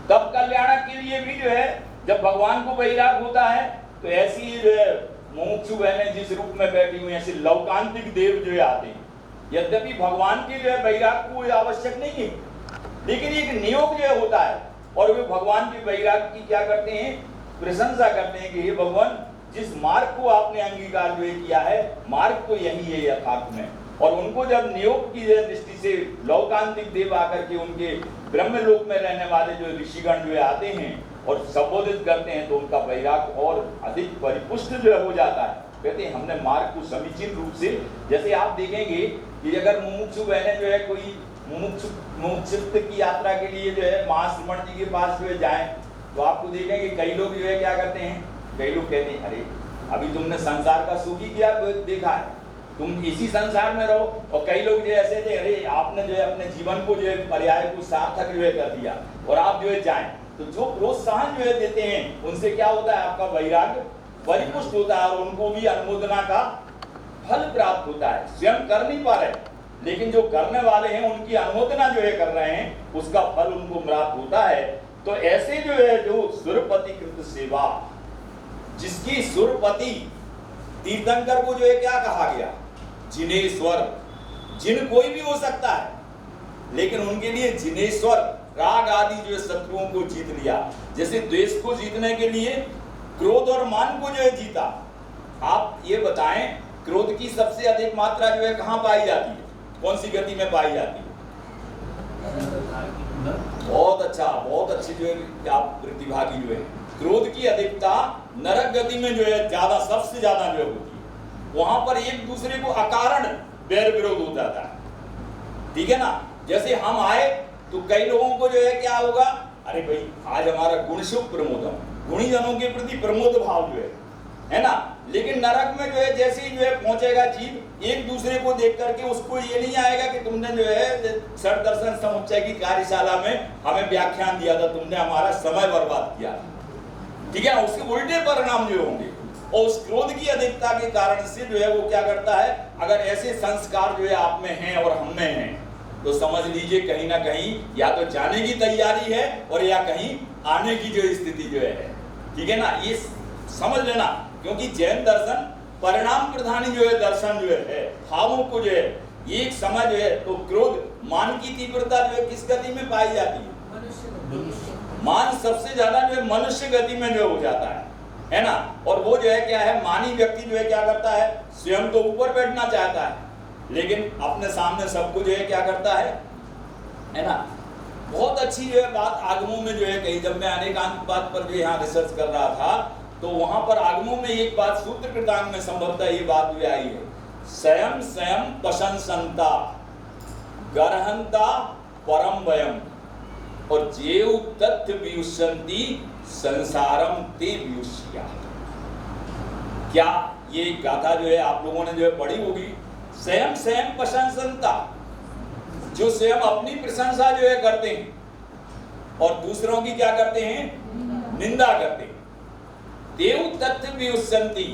तब कल्याणक के लिए भी जो है जब भगवान को वैराग होता है तो ऐसी जो है मुमुक्षु बहनें जिस रूप में बैठी हुई हैं, ऐसे लौकांतिक देव जो है आते हैं। यद्यपि भगवान के जो है वैराग को आवश्यक नहीं है, लेकिन एक नियोग जो है होता है, और वे भगवान के वैराग की क्या करते हैं, प्रशंसा करते हैं कि हे भगवान, जिस मार्ग को आपने अंगीकार जो है किया है, मार्ग तो यही है यथार्थ में। और उनको जब नियोग की दृष्टि से लौकांतिक देव आकर के उनके ब्रह्मलोक में रहने वाले जो ऋषिगण जो है आते हैं और संबोधित करते हैं, तो उनका वैराग और अधिक परिपुष्ट जो है हो जाता है। कहते हैं हमने मार्ग को समीचीन रूप से, जैसे आप देखेंगे कि अगर मुमुक्षु बहनें जो है कोई मुमुक्षुत्व की यात्रा के लिए जो है महाश्रमण जी के पास जो है जाएं, तो आपको देखेंगे कई लोग जो है क्या करते हैं, कई लोग कहते हैं अरे अभी तुमने संसार का सुख ही किया देखा है, तुम इसी संसार में रहो। और कई लोग जो ऐसे थे, अरे आपने जो है अपने जीवन को जो है पर्याय को सार्थक जो है कर दिया और आप जो है जाएं। तो जो प्रोत्साहन जो है देते हैं उनसे क्या होता है, आपका वैराग्य परिपुष्ट होता है और उनको भी अनुमोदना का फल प्राप्त होता है। स्वयं कर नहीं पा रहे, लेकिन जो करने वाले हैं उनकी अनुमोदना जो है कर रहे हैं, उसका फल उनको प्राप्त होता है। तो ऐसे जो है जो सुरपति कृत सेवा, जिसकी सुरपति तीर्थंकर को जो है क्या कहा गया, जिनेश्वर। जिन कोई भी हो सकता है, लेकिन उनके लिए जिनेश्वर, राग आदि जो है शत्रुओं को जीत लिया। जैसे द्वेष को जीतने के लिए क्रोध और मान को जो है जीता। आप ये बताएं, क्रोध की सबसे अधिक मात्रा जो है कहाँ पाई जाती है, कौन सी गति में पाई जाती है? बहुत अच्छा, बहुत अच्छी जो है आप प्रतिभागी जो है। क्रोध की अधिकता नरक गति में जो है ज्यादा, सबसे ज्यादा जो होती है। वहां पर एक दूसरे को अकारण बैर विरोध हो जाता है, ठीक है ना। जैसे हम आए तो कई लोगों को जो है क्या होगा, अरे भाई आज हमारा गुण शुभ प्रमोदम, गुणी जनों के प्रति प्रमोद भाव जो है ना। लेकिन नरक में जो है जैसे ही जो है पहुंचेगा जीव, एक दूसरे को देख करके उसको ये नहीं आएगा कि तुमने जो है सर दर्शन समुच्चय की कार्यशाला में हमें व्याख्यान दिया था, तुमने हमारा समय बर्बाद किया, ठीक है ना। उसके उल्टे परिणाम जो होंगे। और उस क्रोध की अधिकता के कारण से जो है वो क्या करता है, अगर ऐसे संस्कार जो है आप में हैं और हम में हैं, तो समझ लीजिए कहीं ना कहीं या तो जाने की तैयारी है और या कहीं आने की जो स्थिति जो है, ठीक है ना। ये समझ लेना, क्योंकि जैन दर्शन परिणाम प्रधानी जो है दर्शन जो है, भावों को जो है एक समझ है। तो क्रोध, मान की तीव्रता जो है किस गति में पाई जाती है? मान सबसे ज्यादा जो है मनुष्य गति में जो हो जाता है ना। और वो जो है क्या है, मानी व्यक्ति जो है क्या करता है, स्वयं तो ऊपर बैठना चाहता है, लेकिन अपने सामने सबको जो है क्या करता है ना। बहुत अच्छी जो है बात आगमों में जो है कही, जब मैं अनेकांत बात पर जो यहाँ रिसर्च कर रहा था, तो वहां पर आगमों में एक बात सूत्र कृतांग में संभवतः ये बात भी आई है, स्वयं स्वयं प्रशंसनता गरहंता परम वयम और जेव तथ्य व्युष्यन्ति संसारम ते व्युष्या। क्या ये गाथा जो है आप लोगों ने जो है पढ़ी होगी? स्वयं स्वयं प्रशंसनता, जो स्वयं अपनी प्रशंसा जो है करते हैं और दूसरों की क्या करते हैं, निंदा करते हैं। देव तत्व व्युष्यन्ति,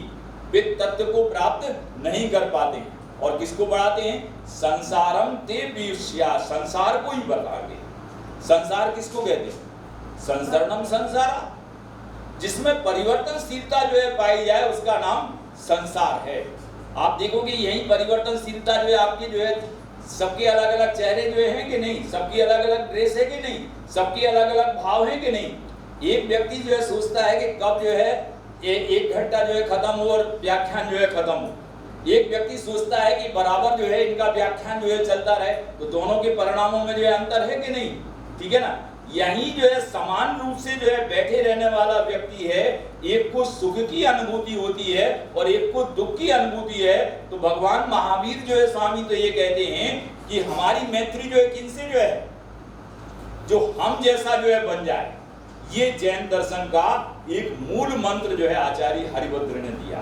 वे तत्व को प्राप्त नहीं कर पाते और किसको बढ़ाते हैं, संसारम ते व्युष्या, संसार को ही बढ़ाते। संसार किसको कहते हैं? संसरणम संसारा, जिसमें परिवर्तनशीलता जो है पाई जाए उसका नाम संसार है। आप देखोगे यही परिवर्तनशीलता जो है आपकी जो है, सबके अलग अलग चेहरे जो हैं कि नहीं, सबकी अलग अलग ड्रेस है कि नहीं, सबके अलग अलग भाव हैं कि नहीं। एक व्यक्ति जो है सोचता है कि कब जो है एक घंटा जो है खत्म हो और व्याख्यान जो है खत्म हो, एक व्यक्ति सोचता है कि बराबर जो है इनका व्याख्यान जो है चलता रहे, तो दोनों के परिणामों में जो है अंतर है कि नहीं, ठीक है ना। यही जो है समान रूप से जो है बैठे रहने वाला व्यक्ति है, एक को सुख की अनुभूति होती है और एक को दुख की अनुभूति है। तो भगवान महावीर जो है स्वामी तो ये कहते हैं कि हमारी मैत्री जो है किनसे जो है, जो हम जैसा जो है बन जाए। ये जैन दर्शन का एक मूल मंत्र जो है आचार्य हरिभद्र ने दिया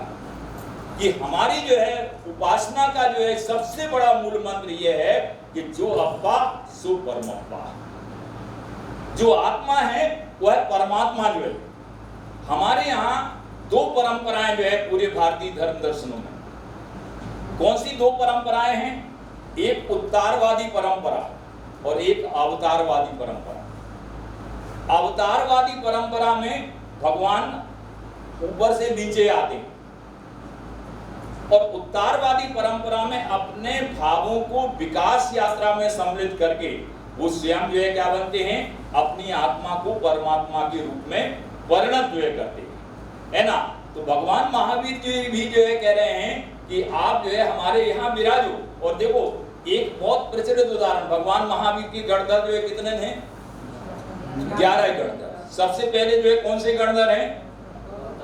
कि हमारी जो है उपासना का जो है सबसे बड़ा मूल मंत्र ये है कि जो अप्पा सो परमप्पा, जो आत्मा है वह परमात्मा जो है। हमारे यहाँ दो परंपराएं जो है पूरे भारतीय धर्म दर्शनों में। कौन सी दो परंपराएं हैं? एक उत्तारवादी परंपरा और एक अवतारवादी परंपरा। अवतारवादी परंपरा में भगवान 2 ऊपर से नीचे आते हैं। और उत्तरवादी परंपरा में अपने भावों को विकास यात्रा में सम्मिलित करके वो स्वयं जो है क्या बनते हैं, अपनी आत्मा को परमात्मा के रूप में परिणत जो है करते हैं, है ना। तो भगवान महावीर जी भी जो है कह रहे हैं कि आप जो है हमारे यहाँ विराजो। और देखो एक बहुत प्रचलित उदाहरण, भगवान महावीर के गणधर जो है कितने हैं? 11 गणधर। सबसे पहले जो है कौन से गणधर हैं?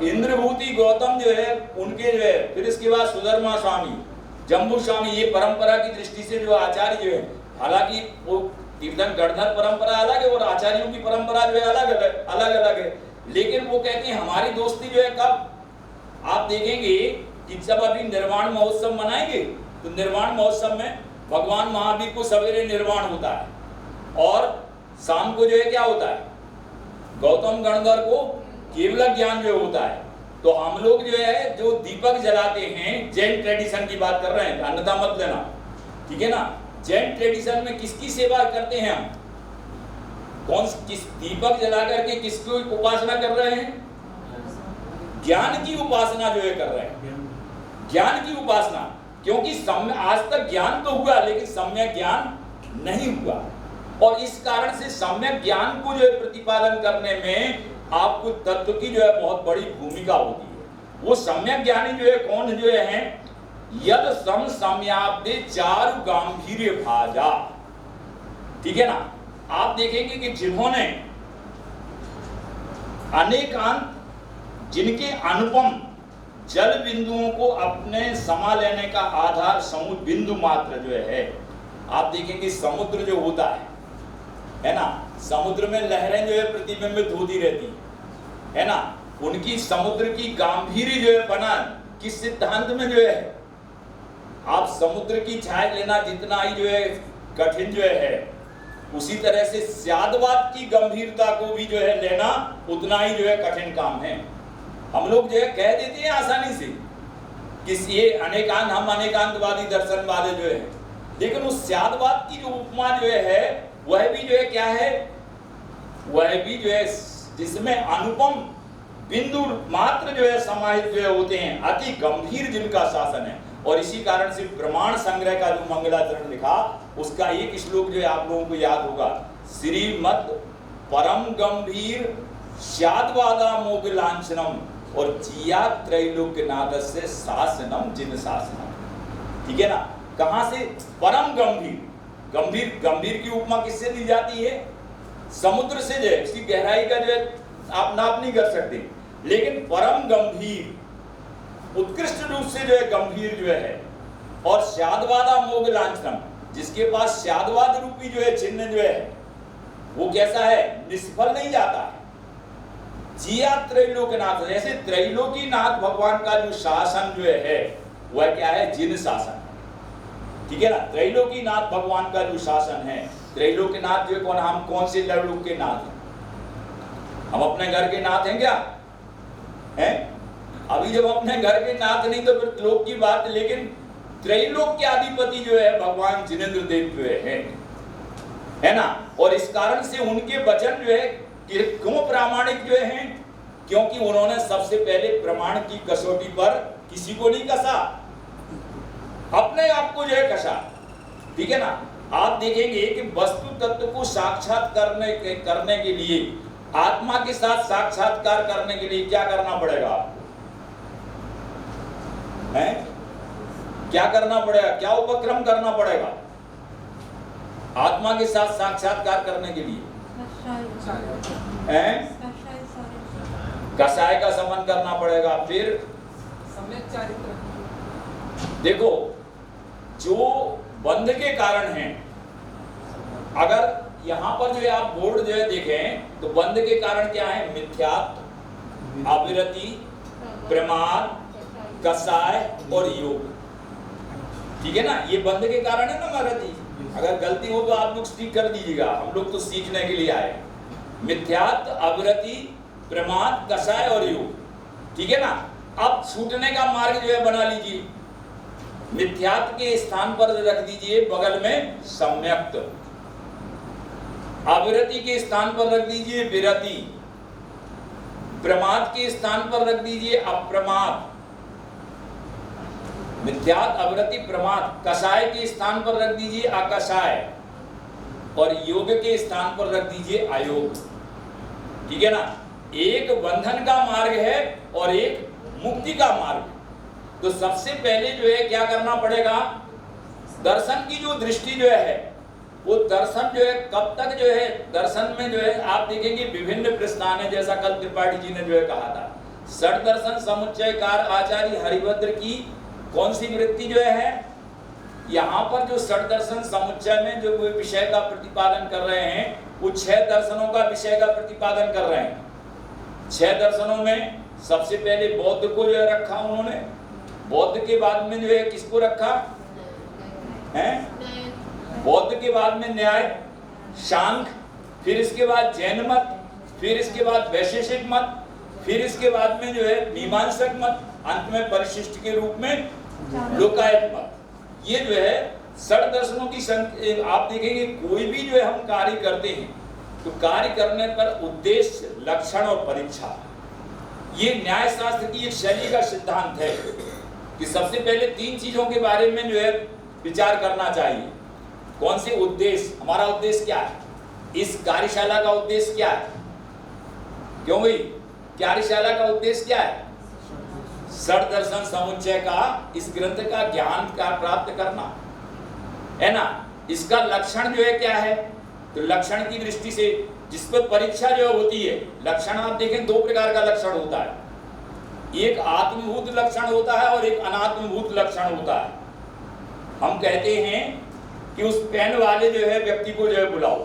इंद्रभूति गौतम जो है उनके जो है, फिर इसके बाद सुधर्मा स्वामी, जम्बू स्वामी, ये परंपरा की दृष्टि से जो आचार्य जो है, हालांकि वो तीर्थन गणधर परंपरा अलग है और आचार्यों की परंपरा जो है अलग अलग है, लेकिन वो कहते हैं हमारी दोस्ती जो है कब आप देखेंगे कि जब अभी निर्वाण महोत्सव मनाएंगे तो निर्वाण महोत्सव में भगवान महावीर को सवेरे निर्वाण होता है और शाम को जो है क्या होता है, गौतम गणधर को केवल ज्ञान जो होता है। तो हम लोग जो है जो दीपक जलाते हैं, जैन ट्रेडिशन की बात कर रहे हैं, अन्यथा मत लेना, ठीक है ना। जैन ट्रेडिशन में किसकी सेवा करते हैं हम? किस दीपक जला करके किसकी उपासना कर रहे हैं? ज्ञान की उपासना जो है कर रहे हैं, ज्ञान की उपासना। क्योंकि आज तक ज्ञान तो हुआ लेकिन सम्यक ज्ञान नहीं हुआ, और इस कारण से सम्यक ज्ञान को जो है प्रतिपादन करने में आपको तत्व की जो है बहुत बड़ी भूमिका होती है। वो सम्यक ज्ञानी जो है कौन जो है? यद सम सम्याब्दे चारु गांभीर्य भाजा, ठीक है ना। आप देखेंगे कि जिन्होंने अनेकांत, जिनके अनुपम जल बिंदुओं को अपने समा लेने का आधार समुद्र बिंदु मात्र जो है, आप देखेंगे समुद्र जो होता है ना, समुद्र में लहरें जो है प्रतिबिंबित होती रहती है ना। उनकी समुद्र की गांभीर्य जो है बना किस सिद्धांत में जो है, आप समुद्र की छाया लेना जितना ही जो है कठिन जो है, उसी तरह से स्यादवाद की गंभीरता को भी जो है लेना उतना ही जो है कठिन काम है। हम लोग जो है कह देते हैं आसानी से कि ये अनेकांत, हम अनेकांतवादी दर्शनवादी जो है, लेकिन उस स्यादवाद की जो उपमा जो है वह भी जो है क्या है, वह भी जो है जिसमें अनुपम बिंदु मात्र जो है समाहित जो है होते हैं, अति गंभीर जिनका शासन है। और इसी कारण से प्रमाण संग्रह का जो मंगलाचरण लिखा, उसका एक श्लोक जो है आप लोगों को याद होगा, श्रीमद् परम गंभीर स्याद्वादा मोग लांछनम और जिया त्रैलोक्यनाथस्य शासनम जिन शासनम, ठीक है ना। कहां से? परम गंभीर, गंभीर, गंभीर की उपमा किससे दी जाती है? समुद्र से जो है, इसकी गहराई का जो है आप नाप नहीं कर सकते, लेकिन परम गंभीर, उत्कृष्ट रूप से जो है गंभीर जो है, और स्याद्वादा मोग लांछनम, जिसके पास स्याद्वाद रूपी जो है चिन्ह जो है वो कैसा है? निष्फल नहीं जाता है। जिया त्रैलोक्यनाथ, जैसे त्रैलोकीनाथ भगवान का जो शासन जो है वह क्या है? जिन शासन, ठीक है ना। त्रैलोकीनाथ भगवान का जो शासन है, त्रैलोक्यनाथ जो कौन, हम कौन से लोक के नाथ हैं? हम अपने घर के नाथ हैं क्या? हैं? अभी जब अपने घर के नाथ नहीं तो फिर लोक की बात, लेकिन त्रैलोक के अधिपति जो है भगवान जिनेंद्र देव जो है ना। और इस कारण से उनके वचन जो है क्यों प्रामाणिक जो है? क्योंकि उन्होंने सबसे पहले प्रमाण की कसौटी पर किसी को नहीं कसा, अपने आप को जो है कसा, ठीक है ना। आप देखेंगे कि वस्तु तत्व को साक्षात करने के लिए, आत्मा के साथ साक्षात्कार करने के लिए क्या करना पड़ेगा आपको? हैं? क्या करना पड़ेगा? क्या उपक्रम करना पड़ेगा आत्मा के साथ साक्षात्कार करने के लिए? कषाय का समन करना पड़ेगा। फिर सम्यक चारित्र, देखो जो बंध के कारण हैं, अगर यहाँ पर जो है आप बोर्ड जो है देखें तो बंध के कारण क्या है? मिथ्यात्व, अविरति, प्रमाद, कषाय और योग, ठीक है ना। ये बंध के कारण है ना महाराज जी। अगर गलती हो तो आप लोग ठीक कर दीजिएगा, हम लोग तो सीखने के लिए आए। मिथ्यात्व, अविरति, प्रमाद, कषाय और योग, ठीक है ना। अब छूटने का मार्ग जो है बना लीजिए, मिथ्यात्व के स्थान पर रख दीजिए बगल में सम्यक्त, अविरति के स्थान पर रख दीजिए विरति, प्रमाद के स्थान पर रख दीजिए अप्रमाद, मिथ्यात अवृत्ति प्रमाद, कषाय के स्थान पर रख दीजिए अकषाय, और योग के स्थान पर रख दीजिए अयोग। ठीक है ना? एक बंधन का मार्ग है और एक मुक्ति का मार्ग है। तो सबसे पहले जो है क्या करना पड़ेगा, दर्शन की जो दृष्टि जो है वो दर्शन जो है कब तक जो है, दर्शन में जो है आप देखेंगे विभिन्न प्रस्थान है, जैसा कल त्रिपाठी जी ने जो है कहा था, षट दर्शन समुच्चयकार आचार्य हरिभद्र की कौन सी वृत्ति जो है, यहाँ पर जो षट दर्शन समुच्चय में जो विषय का प्रतिपादन कर रहे हैं वो 6 दर्शनों का विषय का प्रतिपादन कर रहे हैं। 6 दर्शनों में सबसे पहले बौद्ध को जो है रखा उन्होंने, बौद्ध के बाद में जो है किसको रखा है, बौद्ध के बाद में न्याय, सांख्य, फिर इसके बाद जैन मत, फिर इसके बाद वैशेषिक मत, फिर इसके बाद में जो है मीमांसक मत, अंत में परिशिष्ट के रूप में लोकायत मत। ये जो है षट दर्शनों की आप देखेंगे कोई भी जो है हम कार्य करते हैं तो कार्य करने पर उद्देश्य, लक्षण और परीक्षा, ये न्याय शास्त्र की एक शैली का सिद्धांत है कि सबसे पहले 3 चीजों के बारे में जो है विचार करना चाहिए। कौन से उद्देश्य, हमारा उद्देश्य क्या है, इस कार्यशाला का उद्देश्य क्या है, क्यों भाई कार्यशाला का उद्देश्य क्या है, षट दर्शन समुच्चय का, इस ग्रंथ का ज्ञान का प्राप्त करना है ना। इसका लक्षण जो है क्या है, तो लक्षण की दृष्टि से जिस पर परीक्षा जो होती है, लक्षण आप देखें 2 प्रकार का लक्षण होता है, एक आत्मभूत लक्षण होता है और एक अनात्मभूत लक्षण होता है। हम कहते हैं कि उस पेन वाले जो है व्यक्ति को जो है बुलाओ,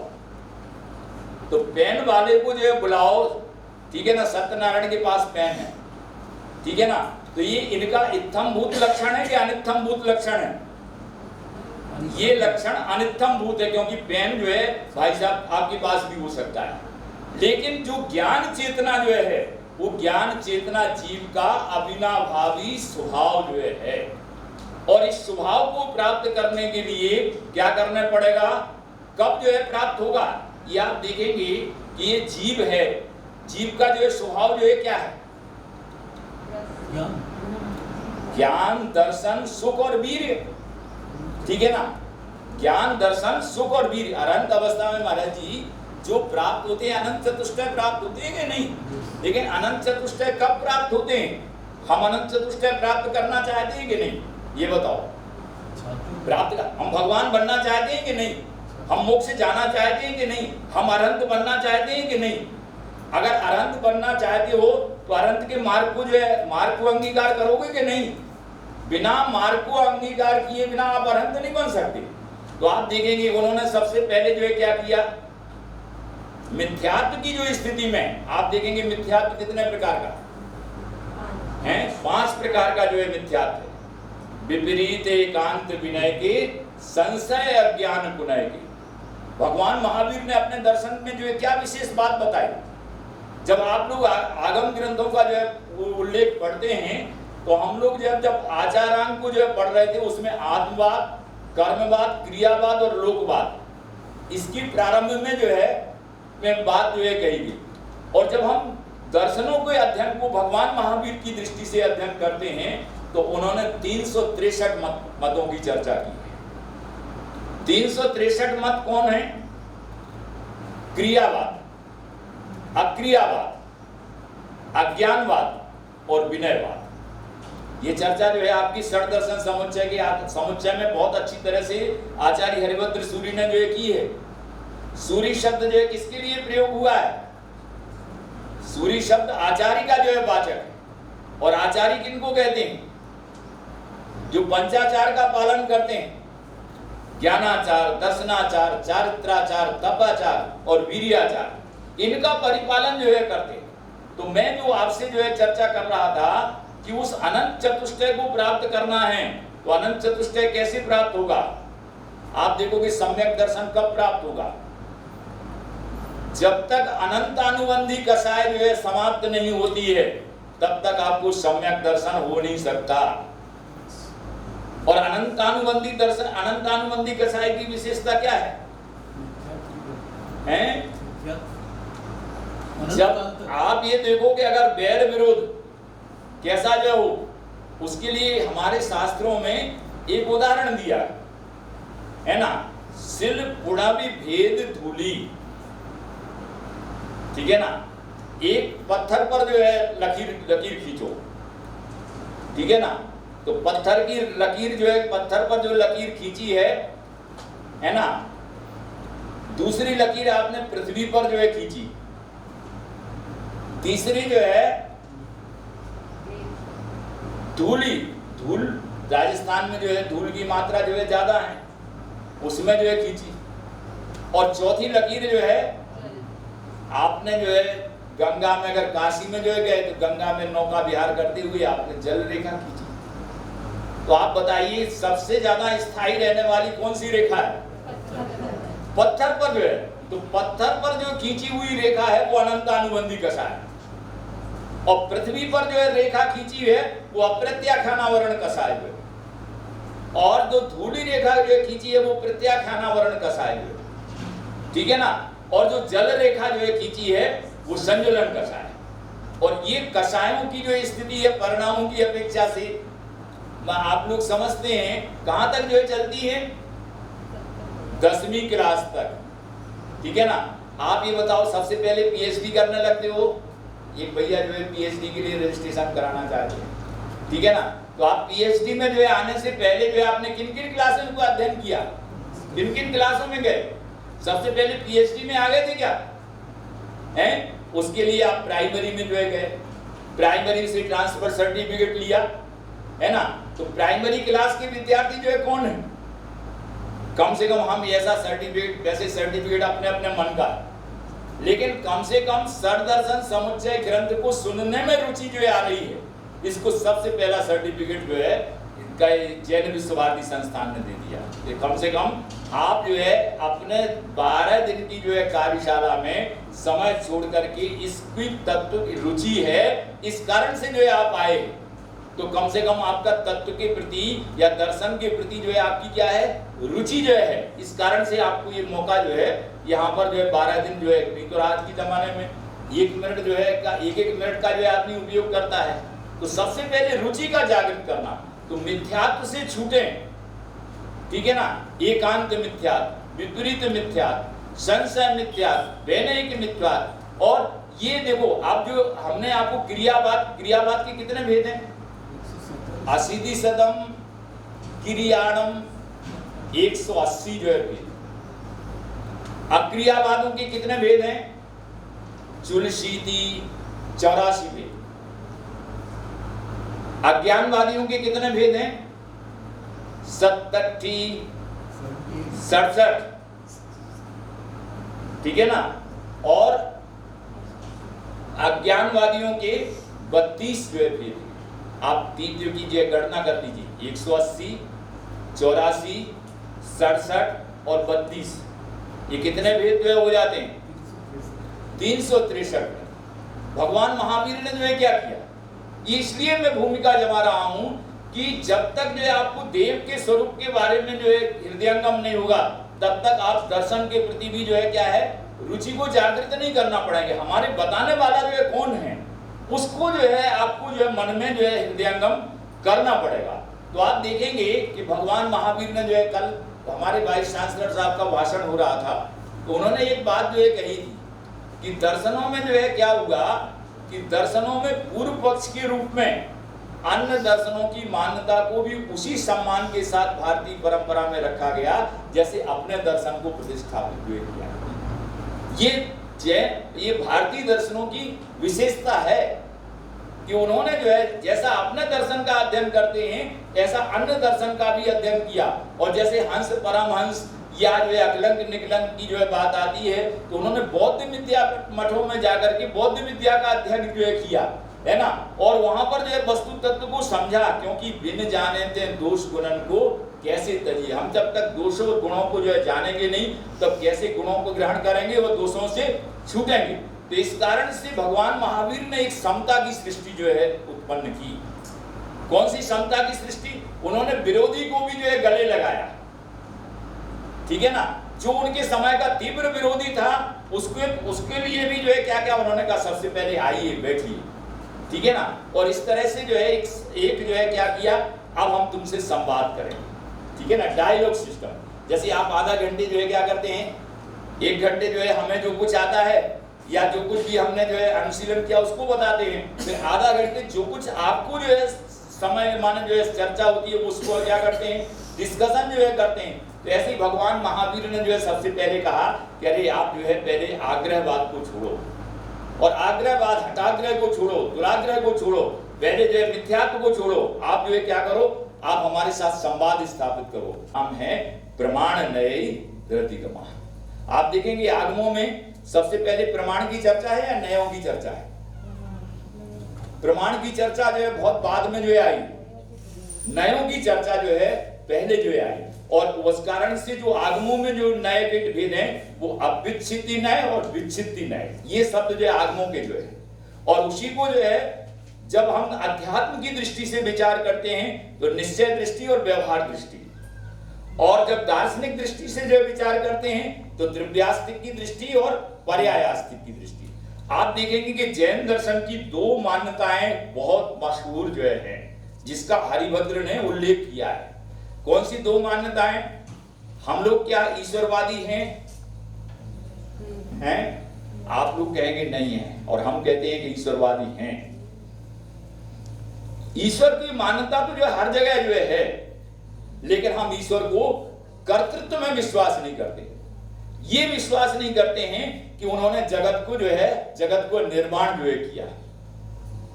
तो पेन वाले को जो है बुलाओ, ठीक है ना, सत्यनारायण के पास पेन है, ठीक है ना, तो ये इनका इत्थम्भूत लक्षण है कि अनित्थम्भूत लक्षण है, ये लक्षण अनित्थम्भूत है, क्योंकि पेन जो है भाई साहब आपके पास भी हो सकता है, लेकिन जो ज्ञान चेतना जो है वो ज्ञान चेतना जीव का अविनाभावी स्वभाव जो है, और इस स्वभाव को प्राप्त करने के लिए क्या करना पड़ेगा, कब जो है प्राप्त होगा, ये आप देखेंगे कि ये जीव है, जीव का जो है स्वभाव जो है क्या है, ज्ञान दर्शन सुख और वीर्य। ठीक है ना, ज्ञान दर्शन सुख और वीर्य। अनंत अवस्था में महाराज जी जो प्राप्त होते हैं, अनंत चतुष्टय प्राप्त होते हैं कि नहीं, लेकिन अनंत चतुष्टय कब प्राप्त होते हैं, हम अनंत चतुष्टय प्राप्त करना चाहते हैं कि नहीं, ये बताओ, प्राप्त हम भगवान बनना चाहते हैं कि नहीं, हम मोक्ष जाना चाहते हैं कि नहीं, हम अरहंत बनना चाहते हैं कि नहीं। अगर अरहंत बनना चाहते हो तो अरहंत के मार्ग को जो है, मार्ग को अंगीकार करोगे कि नहीं, बिना मार्ग को अंगीकार किए बिना आप अरहंत नहीं बन सकते। तो आप देखेंगे उन्होंने सबसे पहले जो है क्या किया, मिथ्यात्व की जो स्थिति में आप देखेंगे मिथ्यात्व कितने प्रकार का है, 5 प्रकार का जो है मिथ्यात्व है। विपरीत एकांत विनय के, संशय अज्ञान पुनय के। भगवान महावीर ने अपने दर्शन में जो है क्या विशेष बात बताई, जब आप लोग आगम ग्रंथों का जो है उल्लेख पढ़ते हैं तो हम लोग जब आचारांग को जो है पढ़ रहे थे उसमें आत्मवाद, कर्मवाद, क्रियावाद और लोकवाद, इसकी प्रारंभ में जो है बात जो है कही गई। और जब हम दर्शनों के अध्ययन को भगवान महावीर की दृष्टि से अध्ययन करते हैं तो उन्होंने 363 मतों की चर्चा की है। 363 मत कौन है, क्रियावाद, अक्रियावाद, अज्ञानवाद और विनयवाद। ये चर्चा जो है आपकी षट दर्शन समुच्चय के समुच्चय में बहुत अच्छी तरह से आचार्य हरिभद्र सूरी ने जो है की है। सूरी शब्द जो है किसके लिए प्रयोग हुआ है, सूरी शब्द आचार्य का जो है वाचक है, और आचार्य किनको कहते हैं, जो पंचाचार का पालन करते हैं, ज्ञानाचार, दर्शनाचार, चारित्राचार, तपाचार और वीर्याचार, इनका परिपालन जो है करते हैं। तो मैं जो आपसे जो है चर्चा कर रहा था कि उस अनंत चतुष्टय को प्राप्त करना है, तो अनंत चतुष्टय कैसे प्राप्त होगा, आप देखोगे सम्यक दर्शन कब प्राप्त होगा, जब तक अनंतानुबंधी कषाय जो है समाप्त नहीं होती है तब तक आपको सम्यक दर्शन हो नहीं सकता। और अनंतानुबंधी दर्शन, अनंतानुबंधी कषाय की विशेषता क्या है? जब आप ये देखो कि अगर बैर विरोध कैसा जो हो, उसके लिए हमारे शास्त्रों में एक उदाहरण दिया है ना, सिल पुड़ावी भेद धूली, ठीक है ना। एक पत्थर पर जो है लकीर खींचो, ठीक है ना, तो पत्थर की लकीर जो है, पत्थर पर जो लकीर खींची है ना, दूसरी लकीर आपने पृथ्वी पर जो है खींची, तीसरी जो है धूल राजस्थान में जो है धूल की मात्रा जो है ज्यादा है, उसमें जो है खींची, और चौथी लकीर जो है आपने जो है गंगा में, अगर काशी में जो है गए तो गंगा में नौका विहार करते हुए आपने जल रेखा खींची। तो आप बताइए सबसे ज्यादा स्थायी रहने वाली कौन सी रेखा है? पत्थर पर जो है, तो पत्थर पर जो खींची हुई रेखा है वो अनंतानुबंधी कसा है, और पृथ्वी पर जो है रेखा खींची है वो अप्रत्याख्यानावरण कसा है, और जो धूली रेखा जो है खींची है वो प्रत्याख्यानावरण कसा है, ठीक है ना, और जो जल रेखा जो है खींची है वो संजुलन कसा है। और ये कसायों की जो स्थिति है परिणामों की अपेक्षा से आप लोग समझते हैं कहां तक जो है चलती है? 10वीं क्लास तक, ठीक है ना। आप ये बताओ, सबसे पहले पीएचडी करने लगते हो, एक भैया जो है पीएचडी के लिए रजिस्ट्रेशन कराना चाहते हैं, ठीक है ना, तो आप पीएचडी में जो है आने से पहले जो है आपने किन किन क्लासेस को अध्ययन किया, किन किन क्लासों में गए? सबसे पहले पीएचडी में आ गए थे क्या? हैं? उसके लिए आप प्राइमरी में जो है गए, प्राइमरी से ट्रांसफर सर्टिफिकेट लिया, है ना। तो प्राइमरी क्लास के विद्यार्थी जो है कौन है? कम से कम हम ऐसा सर्टिफिकेट, वैसे सर्टिफिकेट अपने अपने मन का, लेकिन कम से कम सरदर्शन समुच्चय ग्रंथ को सुनने में रुचि जो है आ रही है, इसको सबसे पहला सर्टिफिकेट जो है इनका जैन विश्व भारती संस्थान ने दे दिया। ये कम से कम आप जो है अपने 12 दिन की जो है कार्यशाला में समय छोड़ करके इसकी तत्व की रुचि है, इस कारण से जो है आप आए, तो कम से कम आपका तत्व के प्रति या दर्शन के प्रति जो है आपकी क्या है, रुचि जो है, इस कारण से आपको ये मौका जो है यहाँ पर जो है 12 दिन जो है, नहीं तो आज के जमाने में 1 मिनट जो है एक मिनट का जो है आदमी उपयोग करता है। तो सबसे पहले रुचि का जागृत करना, तो मिथ्यात्व से छूटें, ठीक है ना, एकांत मिथ्यात्व, विपरीत मिथ्यात्व, संशय मिथ्यात्व, वैनयिक मिथ्यात्व। और ये देखो, आप जो हमने आपको क्रियावाद के कितने भेद हैं? असिद्धि सदम क्रियाणम 180 जो है भेद। अक्रियावादों के कितने भेद हैं? चुलशीति 84 भेद। अज्ञानवादियों के कितने भेद हैं? 67, 67, ठीक है ना। और अज्ञानवादियों के 32 जो है भेद। आप तीन जो कीजिए, गणना कर लीजिए, 180, 84, 67 और 32, ये कितने भेद जो है हो जाते हैं? 363। भगवान महावीर ने जो है क्या किया, इसलिए मैं भूमिका जमा रहा हूं कि जब तक जो है आपको देव के स्वरूप के बारे में जो है हृदयंगम नहीं होगा, तब तक आप दर्शन के प्रति भी जो है क्या है, रुचि को जागृत नहीं करना पड़ेगा। हमारे बताने वाला जो है कौन है, उसको जो है आपको जो है मन में जो है हृदयंगम करना पड़ेगा। तो आप देखेंगे कि भगवान महावीर ने जो है, कल हमारे वाइस चांसलर साहब का भाषण हो रहा था, तो उन्होंने एक बात जो है कही थी कि दर्शनों में जो है क्या होगा कि दर्शनों में पूर्व पक्ष के रूप में अन्य दर्शनों की मान्यता को भी उसी सम्मान के साथ भारतीय परंपरा में रखा गया जैसे अपने दर्शन को प्रतिष्ठापित हुए किया। ये भारतीय दर्शनों की विशेषता है कि उन्होंने जो है जैसा अपने दर्शन का अध्ययन करते हैं ऐसा अन्य दर्शन का भी अध्ययन किया। और जैसे हंस परमहंस या जो है अकलंक निकलंक की जो है बात आती है, तो उन्होंने बौद्ध विद्या मठों में जाकर के बौद्ध विद्या का अध्ययन जो है किया, है ना, और वहां पर जो है वस्तु तत्व को समझा, क्योंकि बिन जाने ते दोष गुणन को कैसे तजिए। हम जब तक दोषों और गुणों को जो है जानेंगे नहीं, तब कैसे गुणों को ग्रहण करेंगे, वो दोषों से छूटेंगे। तो इस कारण से भगवान महावीर ने एक समता की सृष्टि जो है उत्पन्न की। कौन सी समता की सृष्टि? उन्होंने विरोधी को भी जो है गले लगाया, ठीक है ना, जो उनके समय का तीव्र विरोधी था, उसके लिए भी जो है क्या क्या उन्होंने कहा, सबसे पहले आइए बैठिए, ठीक है ना। और इस तरह से जो है एक जो है क्या किया, अब हम तुमसे संवाद करेंगे, ठीक है ना, डायलॉग सिस्टम। जैसे आप आधा घंटे जो है क्या करते हैं, 1 घंटे जो है हमें जो कुछ आता है या जो कुछ भी हमने जो है अनुशीलन किया उसको बताते हैं, फिर आधा घंटे जो कुछ आपको जो है समय माने जो है चर्चा होती है उसको क्या करते हैं, डिस्कशन जो है करते हैं। तो ऐसे ही भगवान महावीर ने जो है सबसे पहले कहा कि अरे आप जो है पहले आग्रहवाद को छोड़ो, और आग्रहवाद हटाग्रह को छोड़ो, दुराग्रह को छोड़ो, पहले जो है मिथ्यात्व को छोड़ो, आप जो है क्या करो, आप हमारे साथ संवाद स्थापित करो। हम हैं प्रमाण नए धृतिगमा। आप देखेंगे आगमों में सबसे पहले प्रमाण की चर्चा है या नयों की चर्चा है? प्रमाण की चर्चा जो है बहुत बाद में जो है आई, नयों की चर्चा जो है पहले जो है आई। और उस कारण से जो आगमों में जो नए के भेद हैं वो अविच्छित्ति नए और विच्छित्ति नए, ये शब्द जो है आगमों के जो है। और उसी को जो है जब हम अध्यात्म की दृष्टि से विचार करते हैं तो निश्चय दृष्टि और व्यवहार दृष्टि, और जब दार्शनिक दृष्टि से जो विचार करते हैं तो द्रव्यास्तिक की दृष्टि और पर्यायास्तिक की दृष्टि। आप देखेंगे कि जैन दर्शन की 2 मान्यताएं बहुत मशहूर जो है, जिसका हरिभद्र ने उल्लेख किया है। कौन सी 2 मान्यताएं? हम लोग क्या ईश्वरवादी हैं? आप लोग कहेंगे नहीं है, और हम कहते हैं कि ईश्वरवादी हैं। ईश्वर की मान्यता तो जो हर जगह जो है, लेकिन हम ईश्वर को कर्तृत्व में विश्वास नहीं करते। ये विश्वास नहीं करते हैं कि उन्होंने जगत को जो है, जगत को निर्माण जो है किया।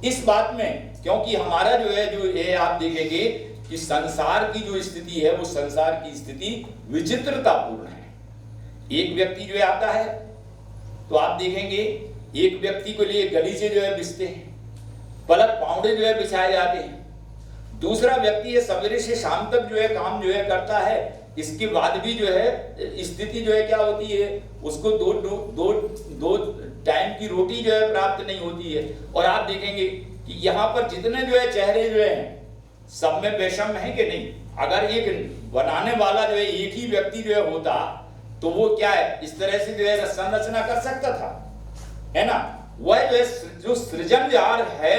इस बात में क्योंकि हमारा जो है जो ये आप देखेंगे कि संसार की जो स्थिति है वो संसार की स्थिति विचित्रतापूर्ण है। एक व्यक्ति जो है आता है तो आप देखेंगे एक व्यक्ति को लिए गलीचे जो है बिछते हैं, पलक पावड़े जो है बिछाए जाते हैं। दूसरा व्यक्ति है सवेरे से शाम तक जो है काम जो है करता है, इसके बाद भी जो है स्थिति जो है क्या होती है, उसको दो टाइम की रोटी जो है प्राप्त नहीं होती है। और आप देखेंगे कि यहाँ पर जितने जो है चेहरे जो है सब में वैषम्य है कि नहीं? अगर एक बनाने वाला जो है एक ही व्यक्ति जो है होता तो वो क्या है इस तरह से जो है संरचना कर सकता था, है ना। वह जो है जो सृजनहार है,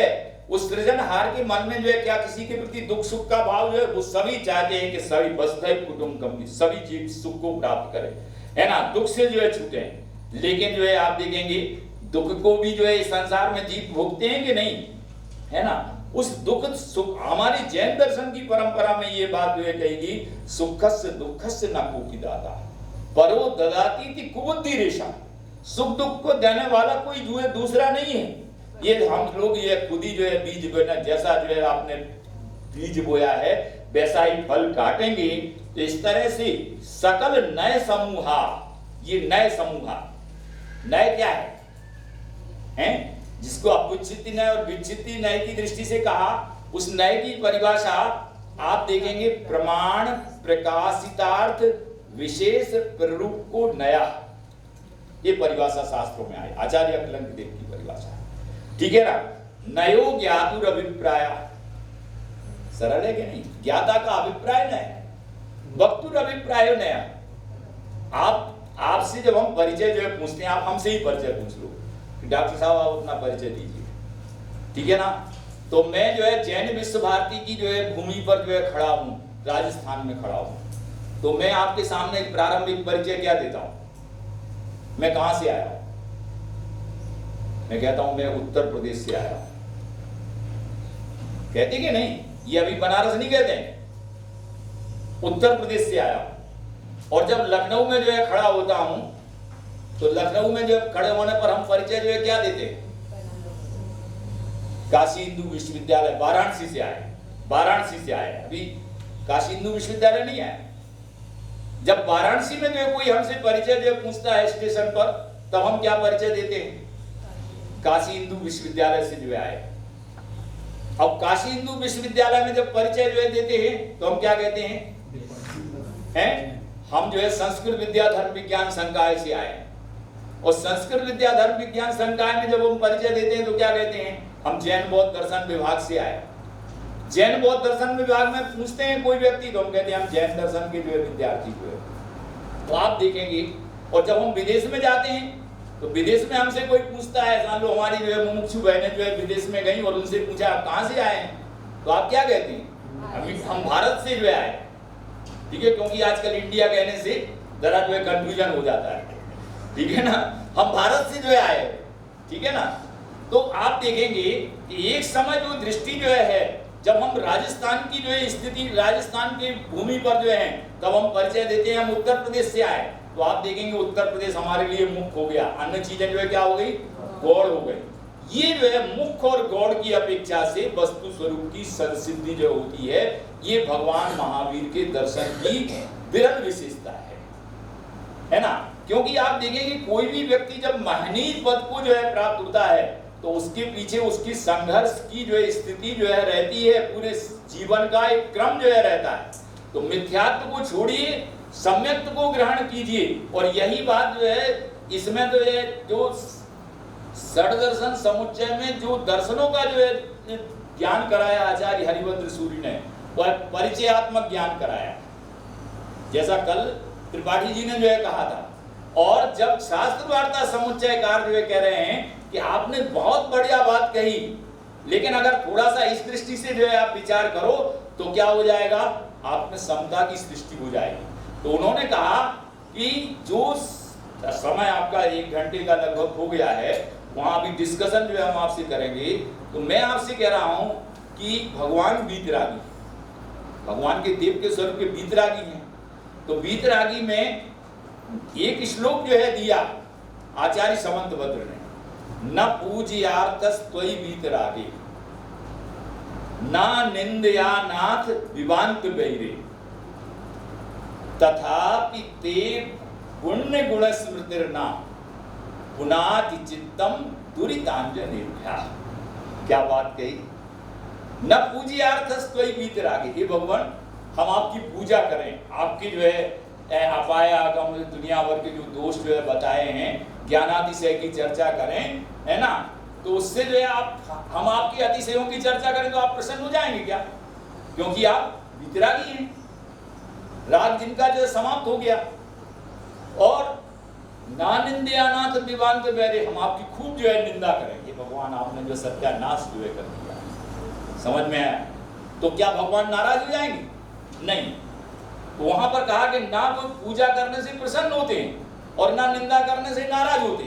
उस सृजनहार के मन में जो है क्या किसी के प्रति दुख सुख का भाव जो है, वो सभी चाहते हैं कि सभी वसुधैव कुटुंबकम, सभी जीव सुख को प्राप्त करें, है ना, दुख से जो है छूटे। लेकिन जो है आप देखेंगे दुख को भी जो है इस संसार में जीव भोगते हैं कि नहीं, है ना। उस दुख सुख, हमारी जैन दर्शन की परंपरा में ये बात जो है कहेगी, सुखस्य दुखस्य न कोई दाता परो ददाती थी कुबुद्धि रेशा। सुख दुख को देने वाला कोई जो है दूसरा नहीं है। ये हम लोग ये खुद ही जो है बीज बोना, जैसा जो है आपने बीज बोया है वैसा ही फल काटेंगे। तो इस तरह से सकल नए समूहा, ये नए समूहा, नए क्या है, हैं? जिसको अपुच्छिति नय और विच्छिति नय की दृष्टि से कहा, उस नय की परिभाषा आप देखेंगे प्रमाण प्रकाशितार्थ विशेष प्ररूप को नया, ये परिभाषा शास्त्रों में आई, आचार्य अकलंक देव की परिभाषा, ठीक है ना। नयो ज्ञातुर अभिप्राय, सरल है कि नहीं? ज्ञाता का अभिप्राय नया, वक्तुर अभिप्राय नया। आपसे जब हम परिचय जो है पूछते हैं, आप हमसे ही परिचय पूछ लो, डॉक्टर साहब आप अपना परिचय दीजिए, ठीक है ना। तो मैं जो है जैन विश्व भारती की जो है भूमि पर जो है खड़ा हूँ, राजस्थान में खड़ा हूँ, तो मैं आपके सामने एक प्रारंभिक परिचय क्या देता हूँ, मैं कहां से आया हूं? मैं कहता हूं मैं उत्तर प्रदेश से आया हूं, कहते कि नहीं? ये अभी बनारस नहीं कहते हैं, उत्तर प्रदेश से आया हूं। और जब लखनऊ में जो है खड़ा होता हूं तो लखनऊ में जब खड़े होने पर हम परिचय जो है क्या देते हैं? काशी हिंदू विश्वविद्यालय, वाराणसी से आए, वाराणसी से आए, अभी काशी हिंदू विश्वविद्यालय नहीं आया। जब वाराणसी में जो कोई हमसे परिचय जो पूछता है स्टेशन पर, तब हम क्या परिचय देते हैं? काशी हिंदू विश्वविद्यालय से जो आए। अब काशी हिंदू विश्वविद्यालय में जब परिचय जो है देते हैं तो हम क्या कहते हैं? हम जो है संस्कृत विद्या धर्म विज्ञान संकाय से आए। और संस्कृत विद्या धर्म विज्ञान संकाय में जब हम परिचय देते हैं तो क्या कहते हैं? हम जैन बौद्ध दर्शन विभाग से आए। जैन बौद्ध दर्शन विभाग में पूछते हैं कोई व्यक्ति तो हम कहते हैं हम जैन दर्शन के जो है विद्यार्थी जो है। तो आप देखेंगे, और जब हम विदेश में जाते हैं तो विदेश में हमसे कोई पूछता है, मान लो हमारी जो है मुमुक्षु बहनें जो है विदेश में गई और उनसे पूछा आप कहाँ से आए हैं, तो आप क्या कहते हैं? हम भारत से जो है आए। ठीक है, क्योंकि आजकल इंडिया कहने से जरा जो है कंफ्यूजन हो जाता है, ठीक है ना, हम भारत से जो है आए, ठीक है ना। तो आप देखेंगे कि एक समय जो दृष्टि जो है, जब हम राजस्थान की जो है स्थिति, राजस्थान की भूमि पर जो है तब हम परिचय देते हैं हम उत्तर प्रदेश से आए, तो आप देखेंगे उत्तर प्रदेश हमारे लिए मुख्य हो गया, अन्य चीजें जो है क्या हो गई, गौड़ हो गई। ये जो है मुख्य और गौड़ की अपेक्षा से वस्तु स्वरूप की संसिद्धि जो होती है, ये भगवान महावीर के दर्शन की विरल विशेषता है ना। क्योंकि आप देखेंगे कोई भी व्यक्ति जब महनीय पद को जो है प्राप्त होता है तो उसके पीछे उसकी संघर्ष की जो है स्थिति जो है रहती है, पूरे जीवन का एक क्रम जो है रहता है। तो मिथ्यात्व को छोड़िए, सम्यक्त्व को ग्रहण कीजिए, और यही बात जो है इसमें जो है जो षड दर्शन समुच्चय में जो दर्शनों का जो है ज्ञान कराया आचार्य हरिभद्र सूरी ने, वह परिचयात्मक ज्ञान कराया, जैसा कल त्रिपाठी जी ने जो है कहा था। और जब शास्त्र वार्ता समुच्चयकार जो है कह रहे हैं कि आपने बहुत बढ़िया बात कही, लेकिन अगर थोड़ा सा इस दृष्टि से जो है आप विचार करो तो क्या हो जाएगा, आप में समता की सृष्टि हो जाएगी। तो उन्होंने कहा कि जो समय आपका 1 घंटे का लगभग हो गया है, वहां अभी डिस्कशन जो है हम आपसे करेंगे, तो मैं आपसे कह रहा हूं कि भगवान वीतरागी, भगवान के देव के स्वरूप के वीतरागी हैं। तो वीतरागी में एक श्लोक जो है दिया आचार्य समंतभद्र ने, न पूज्यार्थस्त्वयि वीतरागे न निंदया नाथ विवांत बैरे तथापि ते पुण्य गुण स्मृतिर्ना पुनाति चित्तम दुरितांजनेभ्या। क्या बात कही, न पूज्यार्थस्त्वयि वीतरागे, हे भगवान हम आपकी पूजा करें, आपकी जो है अपाया आगम दुनिया भर के जो दोष जो है बताए हैं, ज्ञानातिशय की चर्चा करें, है ना, तो उससे जो है हम आपके अतिशयों की चर्चा करें तो आप प्रसन्न हो जाएंगे क्या? क्योंकि आप वितरागी हैं, राग जिनका जो है समाप्त हो गया। और नानिंद्यानाथ विवांत बैरे, हम आपकी खूब जो है निंदा करेंगे, भगवान आपने जो सत्यानाश जो है कर दिया। समझ में आया? तो क्या भगवान नाराज हो जाएंगे? नहीं। तो वहां पर कहा कि ना वो पूजा करने से प्रसन्न होते हैं और ना निंदा करने से नाराज होते,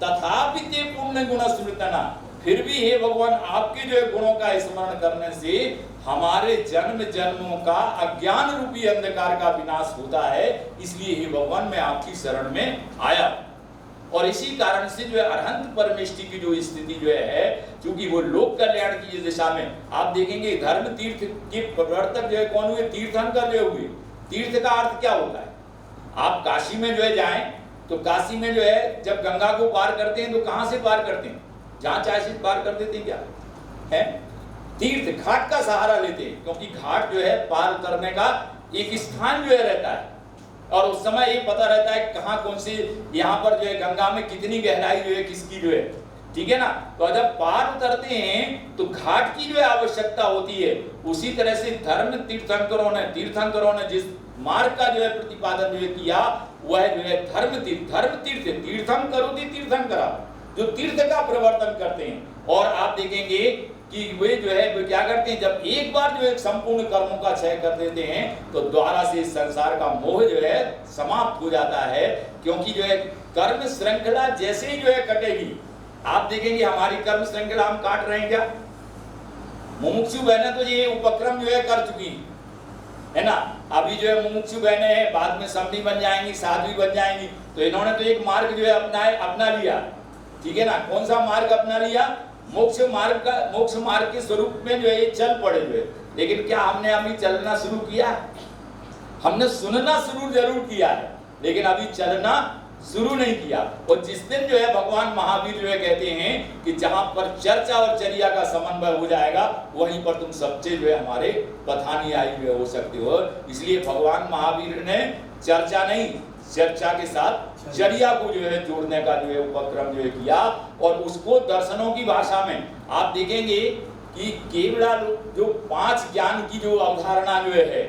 तथापि ते पुण्य गुण स्मृतना, फिर भी हे भगवान आपके जो है गुणों का स्मरण करने से हमारे जन्म जन्मों का अज्ञान रूपी अंधकार का विनाश होता है, इसलिए हे भगवान मैं आपकी शरण में आया। और इसी कारण से जो है अरहंत परमेष्टि की जो स्थिति जो है, क्योंकि वो लोक कल्याण की दिशा में, आप देखेंगे धर्म तीर्थ के प्रवर्तक जो है कौन हुए? तीर्थंकर जो हुए। तीर्थ का अर्थ क्या होता है? आप काशी में जो है जाएं तो काशी में जो है जब गंगा को पार करते हैं तो कहां से पार करते हैं? जहां चाहे से पार कर देते हैं क्या है? तीर्थ घाट का सहारा लेते हैं, क्योंकि घाट जो है पार करने का एक स्थान जो है रहता है, और उस समय ये पता रहता है कहाँ कौन सी, यहाँ पर जो है गंगा में कितनी गहराई जो है किसकी जो है, ठीक है ना। तो जब पार उतरते हैं तो घाट की जो है आवश्यकता होती है। उसी तरह से धर्म तीर्थंकरों ने जिस मार्ग का जो है प्रतिपादन जो है किया, वह जो है धर्म तीर्थ तीर्थम करोति तीर्थंकरा, जो तीर्थ का प्रवर्तन करते हैं। और आप देखेंगे कि वे जो है वो क्या करते हैं, जब एक बार जो है संपूर्ण कर्मों का क्षय कर देते हैं तो द्वारा से संसार का मोह जो है समाप्त हो जाता है। क्योंकि जो है कर्म श्रृंखला जैसे ही जो है कटेगी, आप देखेंगे हमारी कर्म श्रृंखला हम काट रहे हैं क्या? मुमुक्षु बहनें तो ये उपक्रम जो है कर चुकी है ना। अभी जो है मुमुक्षु बहनें हैं, बाद में समधी बन जाएंगी, साध्वी बन जाएंगी। तो इन्होंने तो एक मार्ग जो है अपना लिया, ठीक है ना। कौन सा मार्ग अपना लिया? मोक्ष मार्ग के स्वरूप में जो है ये चल पड़े जो है। लेकिन क्या हमने अभी चलना शुरू किया? हमने सुनना शुरू जरूर किया है, लेकिन अभी चलना शुरू नहीं किया। और जिस दिन जो है भगवान महावीर जो है कहते हैं कि जहां पर चर्चा और चर्या का समन्वय हो जाएगा, वहीं पर तुम सबसे जो है हमारे पथानुयायी जो हो सकते हो। इसलिए भगवान महावीर ने चर्चा नहीं, चर्चा के साथ चर्या को जो है जोड़ने का जो है उपक्रम जो है किया। और उसको दर्शनों की भाषा में आप देखेंगे कि केवल जो 5 ज्ञान की जो अवधारणा जो है,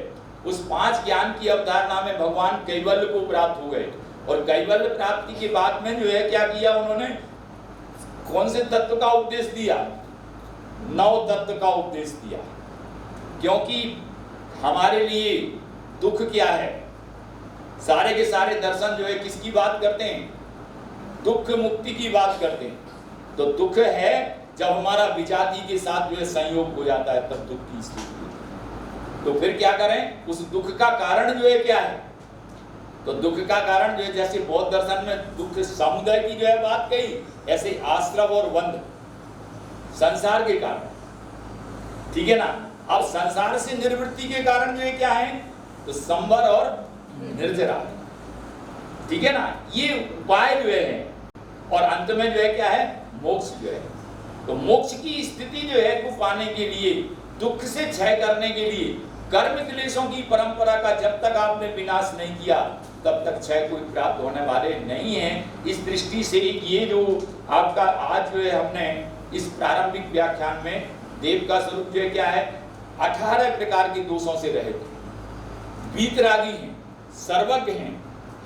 उस 5 ज्ञान की अवधारणा में भगवान कैवल्य को प्राप्त हो गए। और कैवल्य प्राप्ति के बाद में जो है क्या किया उन्होंने, कौन से तत्व का उपदेश दिया, 9 तत्व का उपदेश दिया। क्योंकि हमारे लिए दुख क्या है, सारे के सारे दर्शन जो है किसकी बात करते हैं, दुख मुक्ति की बात करते हैं। तो दुख है जब हमारा विजाति के साथ जो है संयोग हो जाता है, तब दुख की स्थिति होती है। तो फिर क्या करें, उस दुख का कारण जो है क्या है, तो दुख का कारण जो है जैसे बौद्ध दर्शन में दुख समुदाय की जो है बात कही, ऐसे आश्रव और बंध संसार के कारण, ठीक है ना। अब संसार से निर्वृत्ति के कारण जो है क्या है, तो संवर और निर्जरा, ठीक है ना। ये उपाय जो है, और अंत में जो है क्या है, मोक्ष जो है। तो मोक्ष की स्थिति जो है को पाने के लिए, दुख से क्षय करने के लिए, कर्म क्लेशों की परंपरा का जब तक आपने विनाश नहीं किया तब तक क्षय कोई प्राप्त होने वाले नहीं है। इस दृष्टि से ये जो आपका आज जो है हमने इस प्रारंभिक व्याख्यान में देव का स्वरूप जो है क्या है, 18 प्रकार के दोषों से रहित, वीतरागी हैं, सर्वज्ञ हैं,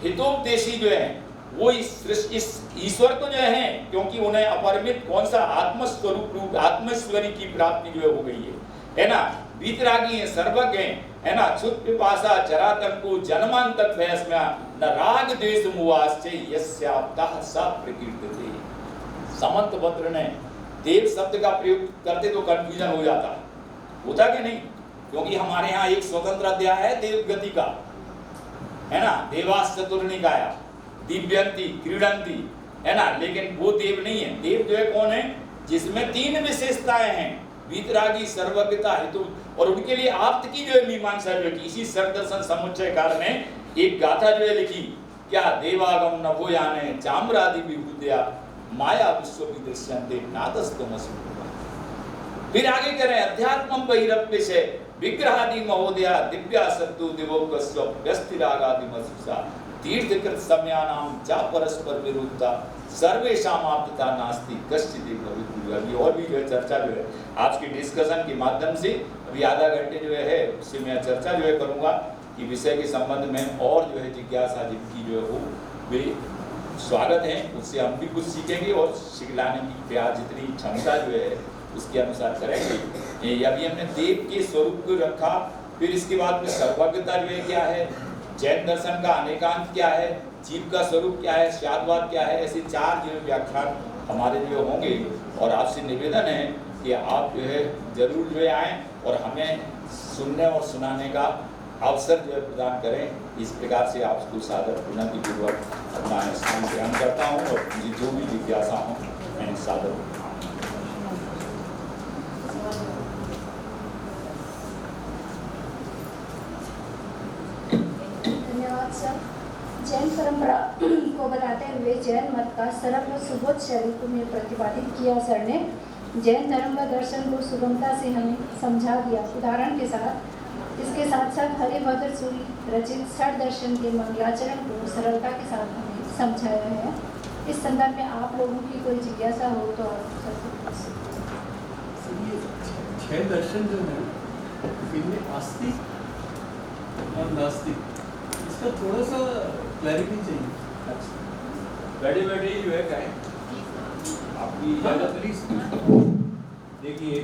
हितोपदेशी जो है वो इस ईश्वर को जो है, क्योंकि उन्हें अपरिमित कौन सा आत्मस्वरूप रूप आत्मेश्वरी की प्राप्ति जो है हो गई है ना। वीतरागी हैं, सर्वज्ञ हैं, है ना। क्षुत पिपासा जरातंकु जन्मांतक भयस्म्या न राग द्वेष मुवाश्चे यस्याप्तः स प्रकीर्तते। समंत भद्र ने देव शब्द का प्रयोग करते तो कंफ्यूजन हो जाता, होता कि नहीं, क्योंकि हमारे यहाँ एक स्वतंत्र अध्याय है देव गति का, है ना। देवास चतुर्निकाया, दिव्यंती, क्रीडंती, है ना। लेकिन वो देव नहीं है। देव जो है कौन है, जिसमें 3 विशेषताएं हैं, वीतरागी, सर्वज्ञता, हेतु, और उनके लिए आप्त की जो है मीमांसा जो है इसी सर्वदर्शन समुच्चयकार ने एक गाथा जो है लिखी, क्या देवागम नभो याने चाम्रादि विभूतया माया विश्व विदृश्यन्ते नादस्तमसि। फिर आगे कह रहे हैं अध्यात्मं बहिरप्य से विग्रहादि महोदया दिव्या सत्तु दिवोकस्व व्यस्तिरागादि मधुसा तीर्थकृत सम्यानाम चा परस्पर विरुद्धा सर्वेषाम आपदा नास्ति कश्चित् भवितुर्य। अभी और भी जो है चर्चा जो है आज की डिस्कशन के माध्यम से अभी आधा घंटे जो है उससे मैं चर्चा जो है करूँगा कि विषय के संबंध में, और जो है जिज्ञासा जिनकी जो है वो वे स्वागत है, उससे हम भी कुछ सीखेंगे और सिखलाने की प्रयास जितनी क्षमता जो है उसके अनुसार करेंगे। अभी हमने देव के स्वरूप को रखा, फिर इसके बाद में सर्वज्ञता जो है क्या है, जैन दर्शन का अनेकांत क्या है, जीव का स्वरूप क्या है, शादवाद क्या है, ऐसे 4 जो व्याख्यान हमारे जो होंगे। और आपसे निवेदन है कि आप जो है जरूर जो है आएँ और हमें सुनने और सुनाने का अवसर जो है प्रदान करें। इस प्रकार से आपको सादर पुनःपूर्वक अपना स्थान ग्रहण करता हूँ और मुझे जो भी जिज्ञासा हो मैं सादर सर, जैन परंपरा को बताते हुए जैन मत का सरल व सुबोध स्वरूप में प्रतिपादित किया सर ने जैन धर्म व दर्शन को सुगमता से हमें समझा दिया। उदाहरण के साथ इसके साथ साथ हरिभद्र सूरी रचित षड दर्शन के मंगलाचरण को सरलता के साथ हमें समझाया है। इस संदर्भ में आप लोगों की कोई जिज्ञासा हो तो आप ये 6 दर्शन जो है इनमें आस्तिक और नास्तिक, इसका थोड़ा सा क्लैरिटी चाहिए। बैठे बैठे ही जो है कहें आपकी इजाजत प्लीज। देखिए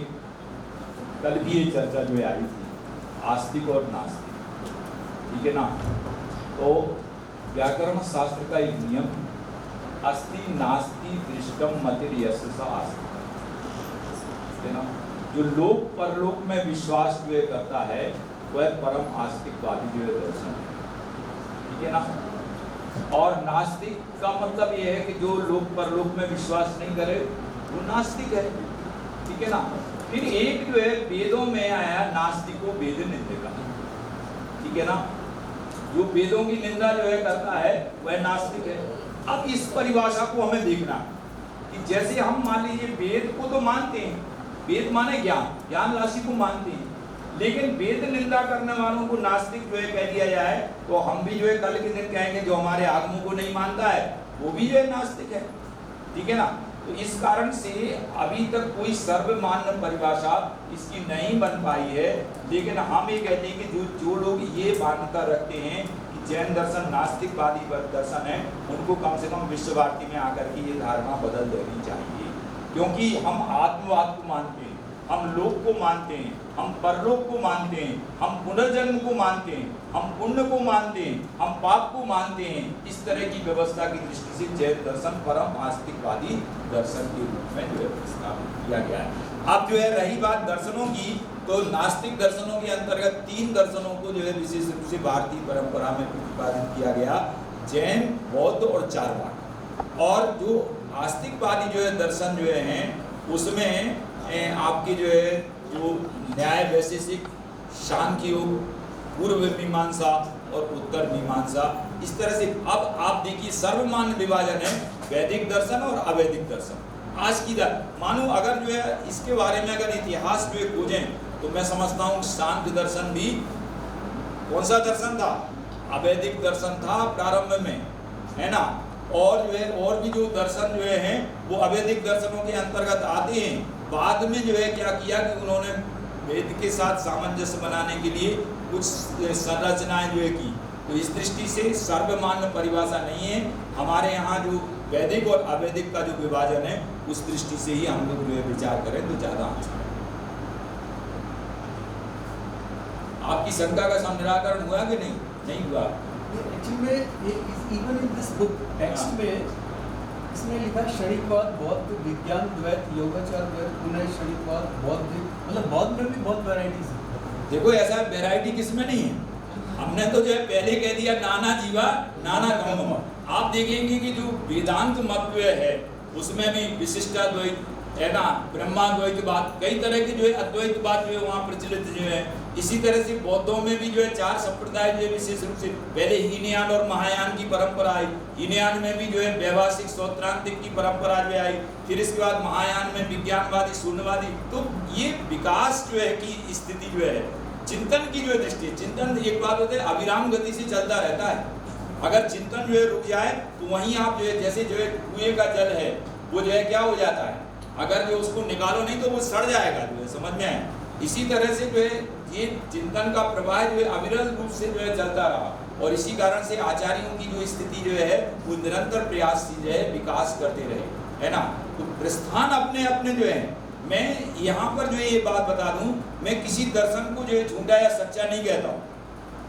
कल की ये चर्चा जो है आई थी आस्तिक और नास्तिक, ठीक है ना। तो व्याकरण शास्त्र का एक नियम, अस्ति नास्ति दृष्टम मतिर्यस्य आस्तिक, है ना। जो लोक परलोक में विश्वास जो करता है वह परम आस्तिकवादी जो है दर्शन, ठीक है ना। और नास्तिक का मतलब ये है कि जो लोक परलोक में विश्वास नहीं करे वो नास्तिक है, ठीक है ना। फिर एक जो है वेदों में आया नास्तिको वेद निंदक, ठीक है ना। जो वेदों की निंदा जो है करता है वह नास्तिक है। अब इस परिभाषा को हमें देखना कि जैसे हम मान लीजिए वेद को तो मानते हैं, वेद माने ज्ञान, ज्ञान राशि को मानते हैं, लेकिन वेद निंदा करने वालों को नास्तिक जो है कह दिया जाए तो हम भी जो है कल के दिन कहेंगे जो हमारे आगमों को नहीं मानता है वो भी जो है नास्तिक है, ठीक है ना। तो इस कारण से अभी तक कोई सर्वमान्य परिभाषा इसकी नहीं बन पाई है। लेकिन हम ये कहते हैं कि जो लोग ये मान्यता रखते हैं कि जैन दर्शन नास्तिकवादी दर्शन है, उनको कम से कम विश्व भारती में आकर के ये धारणा बदल देनी चाहिए। क्योंकि हम आत्मवाद को मानते हैं, हम लोक को मानते हैं, हम परलोक को मानते हैं, हम पुनर्जन्म को मानते हैं, हम पुण्य को मानते हैं, हम पाप को मानते हैं। इस तरह की व्यवस्था की दृष्टि से जैन दर्शन परम आस्तिकवादी दर्शन के रूप में जो है प्रस्तावित किया गया है। अब जो है रही बात दर्शनों की, तो नास्तिक दर्शनों के अंतर्गत 3 दर्शनों को जो है विशेष रूप से भारतीय परंपरा में प्रतिपादित किया गया, जैन, बौद्ध और चारवाक। और जो आस्तिकवादी जो है दर्शन जो है उसमें आपकी जो है जो न्याय वैशेषिक, सांख्य योग, पूर्व मीमांसा और उत्तर मीमांसा, इस तरह से। अब आप देखिए सर्वमान्य विभाजन है वैदिक दर्शन और अवैदिक दर्शन। आज की मानो अगर जो है इसके बारे में अगर इतिहास जो है खोजें तो मैं समझता हूँ सांख्य दर्शन भी कौन सा दर्शन था? अवैदिक दर्शन था प्रारंभ में, है ना। और जो है और भी जो दर्शन जो है वो अवैदिक दर्शनों के अंतर्गत आते हैं। बाद में जो है क्या किया कि उन्होंने वेद के साथ सामंजस्य बनाने के लिए कुछ संरचनाएं जो है की। तो इस दृष्टि से सर्वमान्य परिभाषा नहीं है। हमारे यहाँ जो वैदिक और अवैदिक का जो विभाजन है उस दृष्टि से ही हम लोग जो है विचार करें तो ज़्यादा अच्छा है। आपकी शंका का निराकरण हुआ कि नहीं? नहीं हुआ। एक्चुअली में even in this book text में इसमें लिखा क्षणिकवाद, बौद्ध, विज्ञान द्वैत, योगाचार द्वैत, पुनः क्षणिकवाद, बौद्ध, मतलब बौद्ध में भी बहुत वैरायटीज है। देखो ऐसा वैरायटी किसमें नहीं है। हमने तो जो है पहले कह दिया नाना जीवा नाना कर्म। आप देखेंगे कि जो वेदांत मत है उसमें भी विशिष्टाद्वैत है ना, ब्रह्माद्वैतवाद, कई तरह की जो है अद्वैतवाद जो है वहाँ प्रचलित जो है। इसी तरह से बौद्धों में भी जो है 4 संप्रदाय जो है विशेष रूप से पहले हीनयान और महायान की परंपरा आई। हीनयान में भी जो है वैभाषिक सौत्रांतिक की परंपरा जो आई, फिर इसके बाद महायान में विज्ञानवादी शून्यवादी। तो ये विकास जो है की स्थिति जो है चिंतन की जो है दृष्टि, चिंतन एक बात होता है अविराम गति से चलता रहता है। अगर चिंतन जो है रुक जाए तो वहीं आप जो है जैसे जो है कुएं का जल है वो जो है क्या हो जाता है, अगर जो उसको निकालो नहीं तो वो सड़ जाएगा, जो है समझ में आए। इसी तरह से जो है ये चिंतन का प्रवाह जो है अविरल रूप से जो है चलता रहा। और इसी कारण से आचार्यों की जो स्थिति जो है वो निरंतर प्रयास से जो है विकास करते रहे, है ना। तो प्रस्थान अपने अपने जो है, मैं यहाँ पर जो है ये बात बता दूँ, मैं किसी दर्शन को जो है झूठा या सच्चा नहीं कहता हूँ,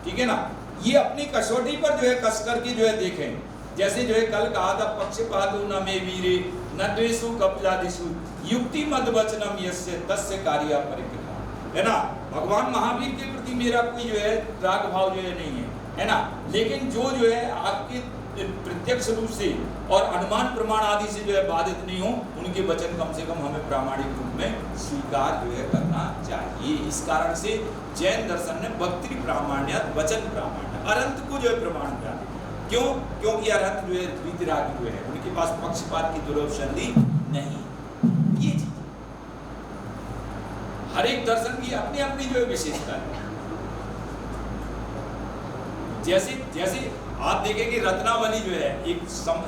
ठीक है ना। ये अपनी कसौटी पर जो है कस करके जो है देखें। जैसे जो है कल कहा था पक्षपातो न मे वीरे न द्वेषो कपजादिषु युक्ति मद वचनम यस्य तस्य कार्या परिक्रमा, है ना। भगवान महावीर के प्रति मेरा कोई जो है राग भाव जो है नहीं है ना। लेकिन जो है आपके प्रत्यक्ष रूप से और अनुमान प्रमाण आदि से जो है बाधित नहीं हो, उनके वचन कम से कम हमें प्रामाणिक रूप में स्वीकार जो है करना चाहिए। इस कारण से जैन दर्शन ने भक्ति प्रामाण्य, वचन प्रामाण्य, अनंत को जो है प्रमाण दिया। क्यों? क्योंकि अरहत जो है वीतरागी जो है उनके पास पक्षपात की दुर्लभ संधि नहीं। ये चीज हर एक दर्शन की अपनी अपनी जो है विशेषता है। जैसे जैसे आप देखें कि रत्नावली जो है एक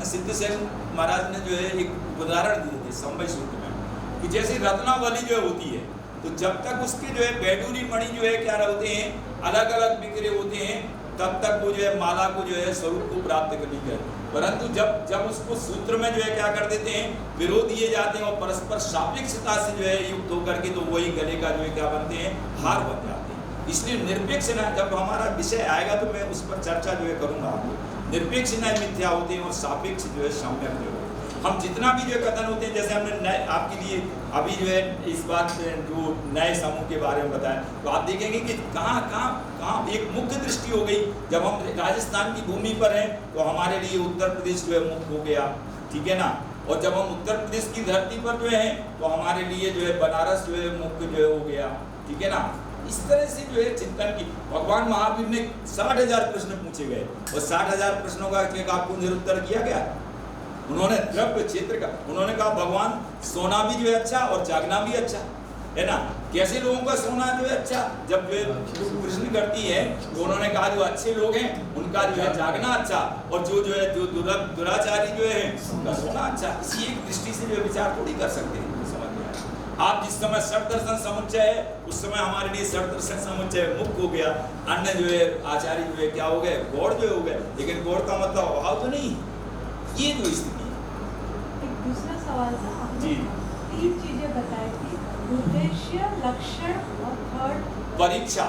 सिद्धसेन महाराज ने जो है एक उदाहरण दिए थे संवय सूत्र में कि जैसे रत्नावली जो होती है तो जब तक उसके जो है बैडूरी मणि जो है क्या होते हैं अलग अलग बिखरे होते हैं तब तक वो जो है माला को जो है स्वरूप को प्राप्त करनी है। परंतु जब जब उसको सूत्र में जो है क्या कर देते हैं विरोध दिए जाते हैं और परस्पर सापेक्षता से जो है युक्त होकर के तो वही गले का जो है क्या बनते हैं हार बन जाते हैं। इसलिए निरपेक्ष न जब हमारा विषय आएगा तो मैं उस पर चर्चा जो है करूँगा आपको। निरपेक्ष न्याय मिथ्या होते हैं और सापेक्ष जो है सम्यक जो है। हम जितना भी जो कथन होते हैं जैसे हमने नए आपके लिए अभी जो है इस बात जो नए समूह के बारे में बताया तो आप देखेंगे कि कहाँ कहाँ कहाँ एक मुख्य दृष्टि हो गई। जब हम राजस्थान की भूमि पर हैं तो हमारे लिए उत्तर प्रदेश जो है मुक्त हो गया, ठीक है ना। और जब हम उत्तर प्रदेश की धरती पर जो है तो हमारे लिए जो है बनारस जो है मुक्त जो है हो गया, ठीक है ना। इस तरह से जो है चिंतन की भगवान महावीर ने 60,000 प्रश्न पूछे गए और 60,000 प्रश्नों का आपको निरुत्तर किया गया। उन्होंने द्रव्य क्षेत्र का उन्होंने कहा भगवान सोना भी जो है अच्छा और जागना भी अच्छा, है ना। कैसे लोगों का सोना जो है अच्छा, जब जो है प्रश्न करती है तो उन्होंने कहा जो अच्छे लोग हैं उनका जो है जागना अच्छा, और जो है जो दुराचारी जो है उनका सोना अच्छा। इसी एक दृष्टि से जो विचार थोड़ी कर सकते हैं, समझ में आया। आप जिस समय षट दर्शन समुच्चय है उस समय हमारे लिए षट दर्शन समुच्चय मुक्त हो गया, अन्य जो है आचार्य जो है क्या हो गए, गौड़ जो हो गए, लेकिन गौड़ का मतलब अभाव तो नहीं। ये जो स्थिति है। एक दूसरा सवाल था, आपने जी। 3 चीजें बताई थी, उद्देश्य, लक्षण और थर्ड परीक्षा।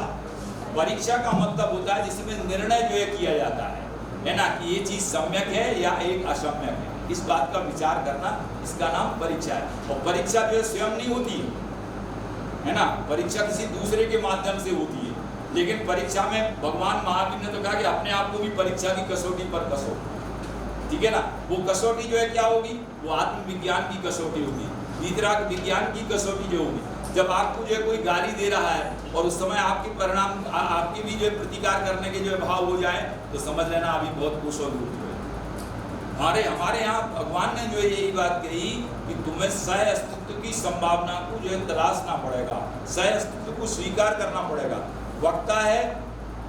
परीक्षा का मतलब होता है जिसमें निर्णय जो है किया जाता है ना, कि ये चीज सम्यक है या एक असम्यक है, इस बात का विचार करना, इसका नाम परीक्षा है। और परीक्षा जो है स्वयं नहीं होती है ना, परीक्षा किसी दूसरे के माध्यम से होती है। लेकिन परीक्षा में भगवान महावीर ने तो कहा कि अपने आप को भी परीक्षा की कसौटी पर कसो, ठीक है ना। वो कसौटी जो है क्या होगी, वो आत्मविज्ञान की कसौटी होगी, वीतराग विज्ञान की कसौटी जो होगी। जब आपको जो है कोई गाली दे रहा है और उस समय आपके परिणाम आपके भी जो है प्रतिकार करने के जो है भाव हो जाए, तो समझ लेना अभी बहुत कुशल रूप है। हमारे यहाँ भगवान ने जो है यही बात कही कि तुम्हें सह अस्तित्व की संभावना को जो है तलाशना पड़ेगा, सह अस्तित्व को स्वीकार करना पड़ेगा। वक्ता है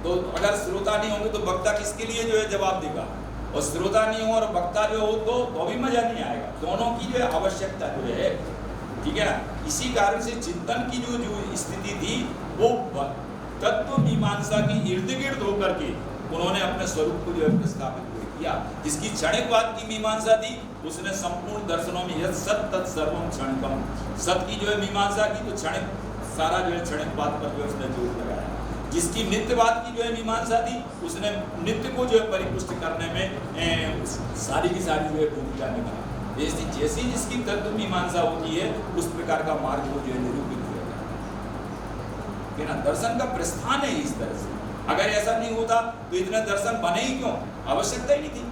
तो अगर श्रोता नहीं होंगे तो वक्ता किसके लिए जो है जवाब देगा, और श्रोता नहीं हो और वक्ता जो हो तो भी मजा नहीं आएगा। दोनों की जो है आवश्यकता जो है, ठीक है ना। इसी कारण से चिंतन की जो स्थिति थी वो तत्व मीमांसा की इर्द गिर्द होकर के उन्होंने अपने स्वरूप को जो है प्रस्थापित किया। जिसकी क्षणिकवाद की मीमांसा थी उसने संपूर्ण दर्शनों में यह सत तत् सर्वम क्षणिकम, सत की जो है मीमांसा की तो क्षणिक सारा जो है क्षणिकवाद पर जो है उसने जोर लगाया। जिसकी नित्यवाद की जो है मीमांसा थी उसने नित्य को जो है परिपुष्ट करने में सारी की सारी जो है भूमिका निभाई। जैसी जिसकी तत्व मीमांसा होती है उस प्रकार का मार्ग को जो है निरूपित किया ना। दर्शन का प्रस्थान है इस तरह से। अगर ऐसा नहीं होता तो इतने दर्शन बने ही क्यों, आवश्यकता ही नहीं थी।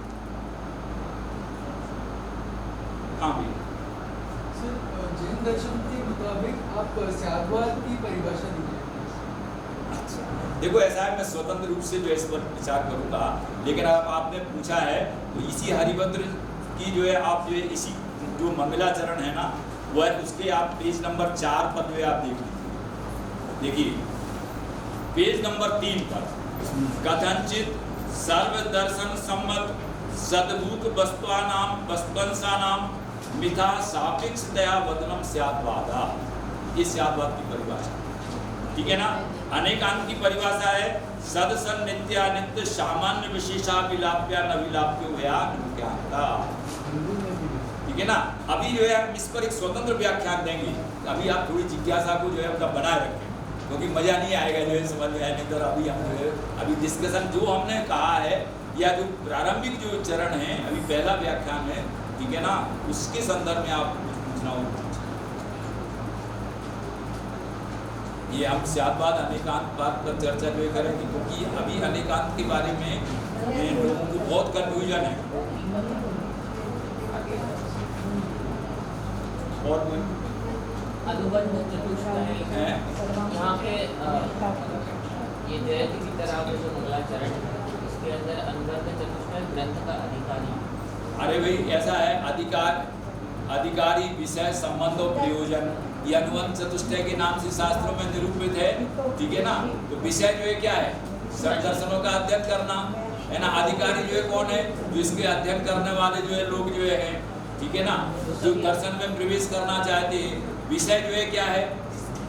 हाँ भैया। सर, जैन दर्शन के मुताबिक आप स्याद्वाद की परिभाषा दीजिए। अच्छा, देखो ऐसा है, मैं स्वतंत्र रूप से जो है इस पर विचार करूंगा, लेकिन अब आपने पूछा है तो इसी हरिभद्र की जो है आप जो है इसी जो मंगलाचरण है ना वो है, उसके आप पेज नंबर 4 पर जो है आप देखिए पेज नंबर 3 पर कथनचित सर्वदर्शन सम्मत सद्भूत वस्तुअंशानाम मिथा सापेक्ष दया वदनम स्याद्वादा, ये स्याद्वाद की परिभाषा, ठीक है ना। अनेकांत की परिभाषा है सद सन नित्यानित्य सामान्य विशेषा विलाप्या न विलाप्यो भया नित्यान्ता, ठीक है ना। अभी जो है हम इस पर एक स्वतंत्र व्याख्यान देंगे, अभी आप थोड़ी जिज्ञासा को जो है अपना बनाए रखें, क्योंकि मजा नहीं आएगा जो है समझ में आने पर। अभी हम जो है अभी डिस्कशन जो हमने कहा है या जो प्रारंभिक जो चरण है, अभी पहला व्याख्यान है, ठीक है ना, उसके संदर्भ में आप कुछ पूछना हो। ये हम स्याद्वाद अनेकांत बात पर चर्चा जो करेंगे, क्योंकि अभी अनेकांत के बारे में लोगों को बहुत कन्फ्यूजन है। और अनुबंध चतुष्टय है यहाँ पे ये जयति की तरह का जो मंगलाचरण है इसके अंदर अनुबंध चतुष्टय ग्रंथ का अधिकारी। अरे भाई ऐसा है, अधिकारी विषय संबंध और प्रयोजन, ये अनुबंध चतुष्टय के नाम से शास्त्रों में निरूपित है, ठीक है ना। तो विषय जो है क्या है, षट दर्शनों का अध्ययन करना है ना। अधिकारी जो है कौन है, जो इसके अध्ययन करने वाले जो है लोग जो है, ठीक है ना, जो दर्शन में प्रवेश करना चाहते हैं। विषय जो है क्या है,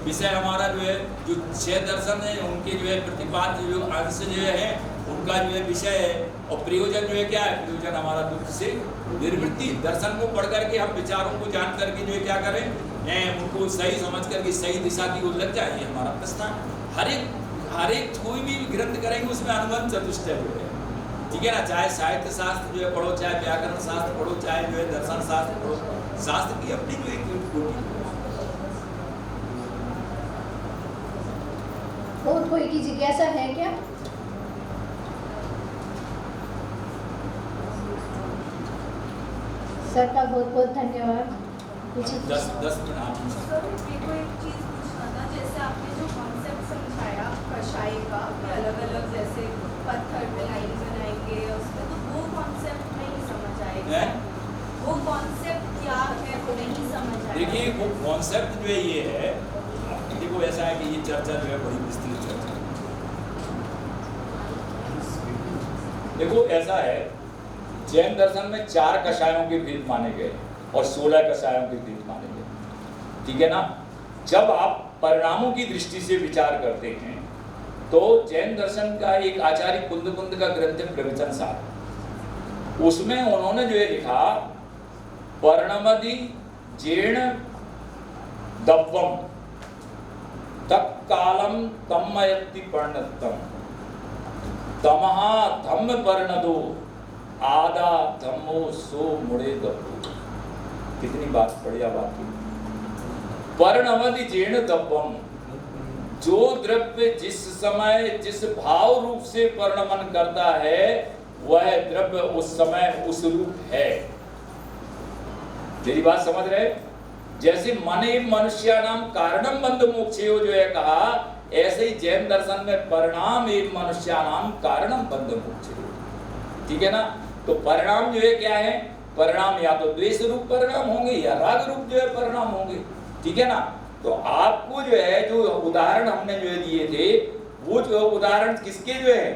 विषय हमारा जो है जो 6 दर्शन है उनके जो है प्रतिपाद्य जो अंश जो है उनका जो है विषय है। और प्रयोजन जो है क्या है, प्रयोजन हमारा दुख से निर्वृत्ति। दर्शन को पढ़ करके हम विचारों को जान करके जो है क्या करें, उनको सही समझ करके सही दिशा की ओर लग जाए, हमारा प्रस्थान। हर एक कोई भी ग्रंथ करेंगे उसमें अनुबंध चतुष्टय जो है, ठीक है ना। चाहे साहित्य शास्त्र जो है पढ़ो, चाहे व्याकरण शास्त्र पढ़ो, चाहे जो है दर्शन शास्त्र पढ़ो, शास्त्र की अपनी जो एक और कोई की जिज्ञासा है क्या? सर का बहुत बहुत धन्यवाद। कुछ 10 मिनट आप सर, मेरे को एक चीज़ पूछना था, जैसे आपने जो कॉन्सेप्ट समझाया कषाय का कि अलग अलग जैसे पत्थर पे लाइन बनाएंगे उसमें, तो वो कॉन्सेप्ट नहीं समझ आएगा। वो कॉन्सेप्ट क्या है वो नहीं समझ आएगा। देखिए वो कॉन्सेप्ट जो है ये है, वो ऐसा है कि ये चर्चा जो है बड़ी विस्तृत चर्चा है। देखो ऐसा है, जैन दर्शन में 4 कषायों के भेद माने गए और 16 कषायों के भेद माने गए, ठीक है ना। जब आप परिणामों की दृष्टि से विचार करते हैं तो जैन दर्शन का एक आचार्य कुंद का ग्रंथ है प्रवचन सार, उसमें उन्होंने जो है लिखा पर्णमदि जीर्ण दब्बम तत्कालम तम्मयति पर्णत्तम तमहा धम्म पर्णदो आदा धम्मो सो मुड़े दब्बो। कितनी बात बढ़िया बात की। पर्णमदि जीर्ण दब्बम, जो द्रव्य जिस समय जिस भाव रूप से परिणमन करता है वह द्रव्य उस समय उस रूप है। मेरी बात समझ रहे? जैसे मने मनुष्यानाम कारणम बंध मोक्षेयो जो है कहा, ऐसे ही जैन दर्शन में परिणाम एवं मनुष्यानाम कारणम बंध मोक्षेयो, ठीक है ना। तो परिणाम जो है क्या है? परिणाम या तो द्वेष रूप परिणाम होंगे या राग रूप जो है परिणाम होंगे, ठीक है ना। तो आपको जो है जो उदाहरण हमने जो है दिए थे, वो जो उदाहरण किसके जो है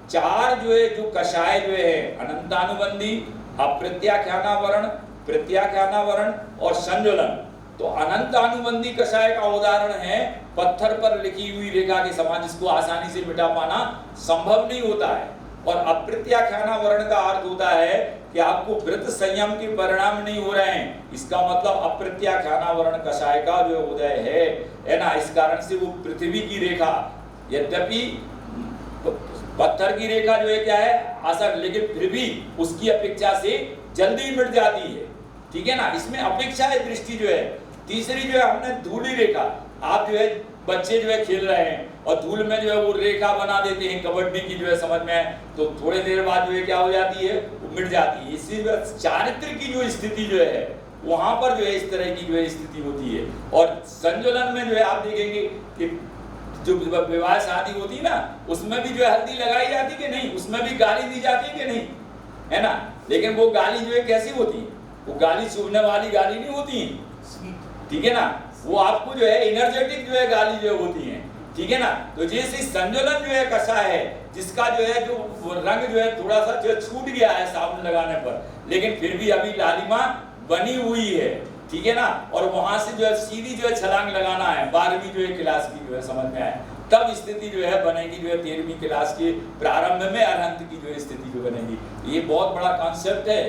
4 जो है जो कषाय जो है अनंतानुबंधी, अप्रत्याख्यानावरण, प्रत्याख्यानावरण और संज्वलन। तो अनंतानुबंधी कषाय का उदाहरण है पत्थर पर लिखी हुई रेखा के समान, जिसको आसानी से मिटा पाना संभव नहीं होता है। और अप्रत्याख्यानावरण का अर्थ होता है कि आपको व्रत संयम के परिणाम नहीं हो रहे हैं, इसका मतलब अप्रत्याख्यानावरण कषाय का जो उदय है ना। इस कारण से वो पृथ्वी की रेखा, यद्यपि पत्थर की रेखा जो है क्या है आसान, लेकिन फिर भी उसकी अपेक्षा से जल्दी मिट जाती है, ठीक है ना। इसमें अपेक्षा है दृष्टि जो है। तीसरी जो है हमने धूली रेखा, आप जो है बच्चे जो है खेल रहे हैं और धूल में जो है वो रेखा बना देते हैं कबड्डी की जो है समझ में, तो थोड़ी देर बाद जो है क्या हो जाती है, वो मिट जाती है। इसी चारित्र की जो स्थिति जो है वहां पर जो है इस तरह की जो है स्थिति होती है। और संज्वलन में जो है आप देखेंगे कि जो विवाह शादी होती है ना, उसमें भी जो है हल्दी लगाई जाती कि नहीं, उसमें भी गाली दी जाती है कि नहीं, है ना। लेकिन वो गाली जो है कैसी होती है, वो गाली चुभने वाली गाली नहीं होती है, ठीक है ना। वो आपको जो है एनर्जेटिक जो है गाली जो होती है, ठीक है ना। तो जैसे संज्वलन जो है कषाय है, जिसका जो है जो रंग जो है थोड़ा सा जो छूट गया है साबुन लगाने पर, लेकिन फिर भी अभी लालिमा बनी हुई है, ठीक है ना। और वहां से जो है सीधी जो है छलांग लगाना है 12वीं जो है क्लास की जो है समझ में आए, तब स्थिति जो है बनेगी जो है 13वीं क्लास के प्रारंभ में अरहंत की जो है स्थिति जो बनेगी। ये बहुत बड़ा कॉन्सेप्ट है,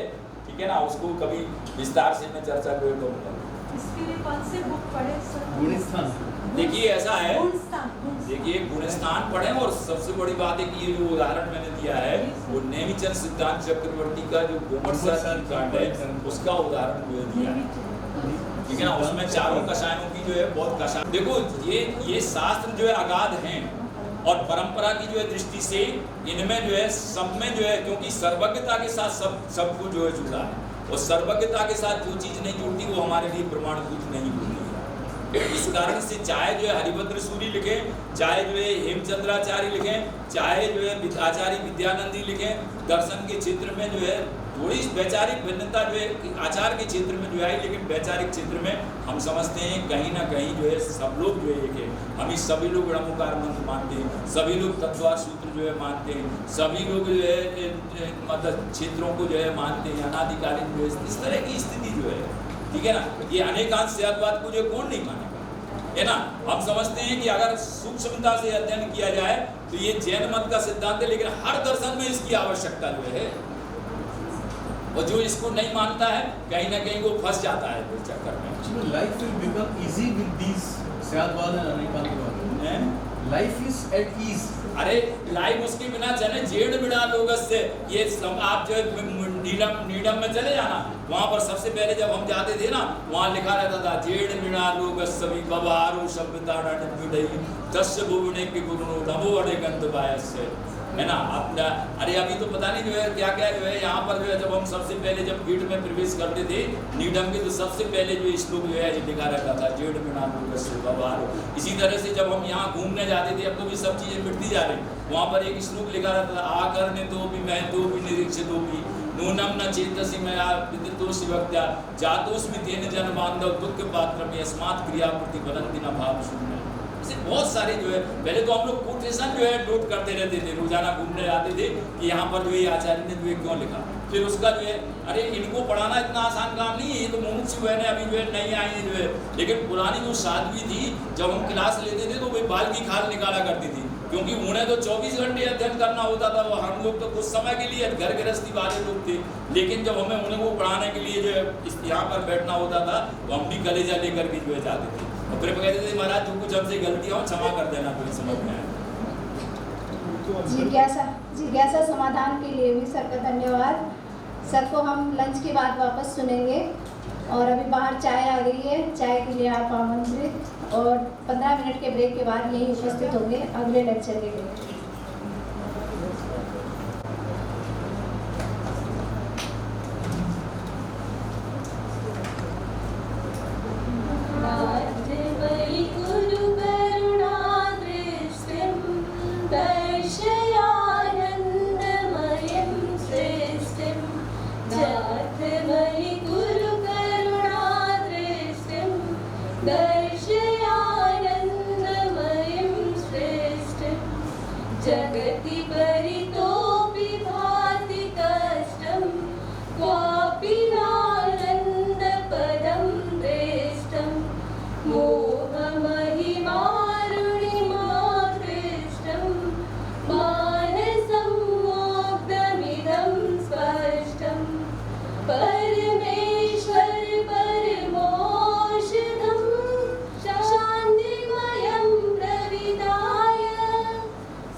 ठीक है ना। उसको कभी विस्तार से मैं चर्चा करूंगा। इसके लिए कौन से बुक पढ़े सर? गुणस्थान। देखिए ऐसा है, गुणस्थान। देखिए गुणस्थान पढ़े, और सबसे बड़ी बात है कि ये जो उदाहरण मैंने दिया है वो नेमिचंद सिद्धांत चक्रवर्ती का जो गोमर कांड है उसका उदाहरण जो दिया है, ठीक है ना। उसमें 4 कषायों की जो है बहुत कषाय, देखो ये शास्त्र जो है अगाध हैं और परंपरा की जो है दृष्टि से इनमें जो है सब में जो है, क्योंकि सर्वज्ञता के साथ सब कुछ जो है जुड़ा है, और सर्वज्ञता के साथ जो चीज नहीं जुड़ती वो हमारे लिए प्रमाणभूत नहीं होती है। इस कारण से चाहे जो है हरिभद्र सूरी लिखे, चाहे जो है हेमचंद्राचार्य लिखे, चाहे जो है आचार्य विद्यानंदी लिखे, दर्शन के क्षेत्र में जो है थोड़ी वैचारिक भिन्नता जो है आचार के क्षेत्र में जो है, लेकिन वैचारिक क्षेत्र में हम समझते हैं कहीं ना कहीं जो है सब लोग जो है एक है। हम सभी लोग ब्रह्मकार मंत्र मानते हैं, सभी लोग तत्वार सूत्र जो है मानते हैं, सभी लोग जो है मतलब क्षेत्रों को जो है मानते हैं, अनादिकालीन जो है इस तरह की स्थिति जो है, ठीक है ना। ये अनेकांश सिद्धांतवाद को जो कौन नहीं मानेगा, है ना। हम समझते हैं कि अगर सूक्ष्मता से अध्ययन किया जाए तो ये जैन मत का सिद्धांत है, लेकिन हर दर्शन में इसकी आवश्यकता जो है, और जो इसको नहीं मानता है कहीं ना कहीं वो फंस जाता है इस चक्कर में। Actually, life will become easy with these Syadwad and Anekantiwad. Life is at ease. अरे लाइफ उसके बिना चले, जेड़ बिना लोगस से ये आप जो नीडम में चले जाना, वहाँ पर सबसे पहले जब हम जाते थे ना, वहाँ लिखा रहता था जेड़ बिना लोगस सभी बबारू सभ्यता दस भुवने के गुरु नमो अड़े गंतवाय से, है ना। अपना अरे अभी तो पता नहीं जो है क्या क्या जो है यहाँ पर जो है, जब हम सबसे पहले जब गेट में प्रवेश करते थे नीडम के, तो सबसे पहले जो श्लोक जो है लिखा रहता था जेड़ बिना बाहर। इसी तरह से जब हम यहाँ घूमने जाते थे, अब तो भी सब चीज़ें मिटती जा रही, वहाँ पर एक श्लोक लिखा रहता था आकर ने तो भी मैं तो भी निरीक्षित भी नूनम न चेतसी मया विदितोषि भक्त्या जातोस्मि तेन जन बांधव दुख पात्र में अस्मात् क्रिया प्रतिफलन्ति न भाव शून्य। ऐसे बहुत सारे जो है, पहले तो हम लोग कोटेशन जो है नोट करते रहते थे, रोजाना घूमने जाते थे कि यहाँ पर जो है आचार्य ने जो है क्यों लिखा, फिर उसका जो है अरे इनको पढ़ाना इतना आसान काम नहीं है, ये तो मुमुक्षु जो है ना अभी जो है नहीं आई है जो है, लेकिन पुरानी जो साध्वी थी जब हम क्लास लेते थे तो वे बाल की खाल निकाला करती थी, क्योंकि उन्हें तो 24 घंटे अध्ययन करना होता था, वो हम लोग तो कुछ समय के लिए घर गृहस्थी वाले लोग थे, लेकिन जब हमें उन्हें वो पढ़ाने के लिए जो है यहाँ पर बैठना होता था तो हम भी कलेजा लेकर के जो है जाते थे, और फिर कहते थे महाराज जो कुछ हमसे गलतियाँ हो क्षमा कर देना, कोई समझ में आए। जिज्ञासा समाधान के लिए भी सर का धन्यवाद। सर को हम लंच के बाद वापस सुनेंगे, और अभी बाहर चाय आ गई है, चाय के लिए आप आमंत्रित, और 15 मिनट के ब्रेक के बाद यही उपस्थित होंगे अगले लेक्चर के लिए। जगति परितोऽपि भाति कष्टं क्वापि नानन्दपदं दृष्टं मोहमहिमारुणिमाकृष्टं मानसं मोग्धमिदं स्पष्टं परमेश्वर परमोषधं शान्तिमयं प्रविदाय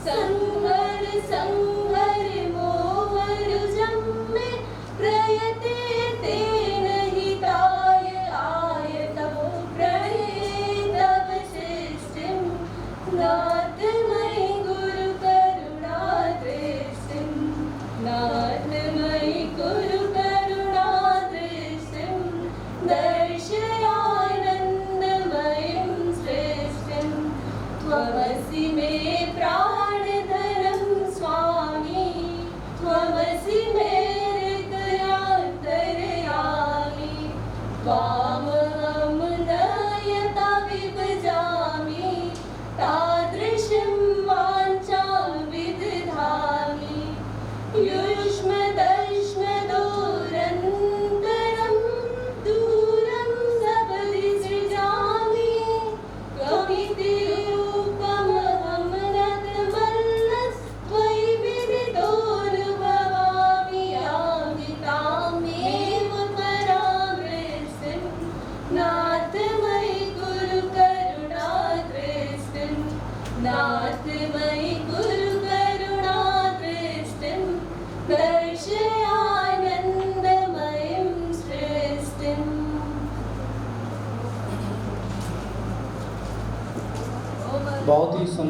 संहर संहर मोहरुजं मे प्रयते तेन हिताय आयतं प्रणेतवशिष्टिं नाथमयि गुरुकरुणादृष्टिं नाथमयि गुरुकरुणादृष्टिं दर्शयानन्दमयं सृष्टिं त्वमसि मे प्राणधनं स्वामी त्वमसि मे हृदयान्तर्यामी त्वामहं नयता विभजामि तादृशं वाञ्छां विदधामि युष्मदश्मदूरन्तरं दूरं सपदि सृजामि त्वमिति रूपमहं नतमन्नस्त्वयि विदितोऽनुभवामि यामि तामेव परामृष्टिं नाथमयि गुरुकरुणादृष्टिं नाथमयि गुरुकरुणादृष्टिं दर्शयानन्दमयं सृष्टिम्। बहुत ही सुंदर।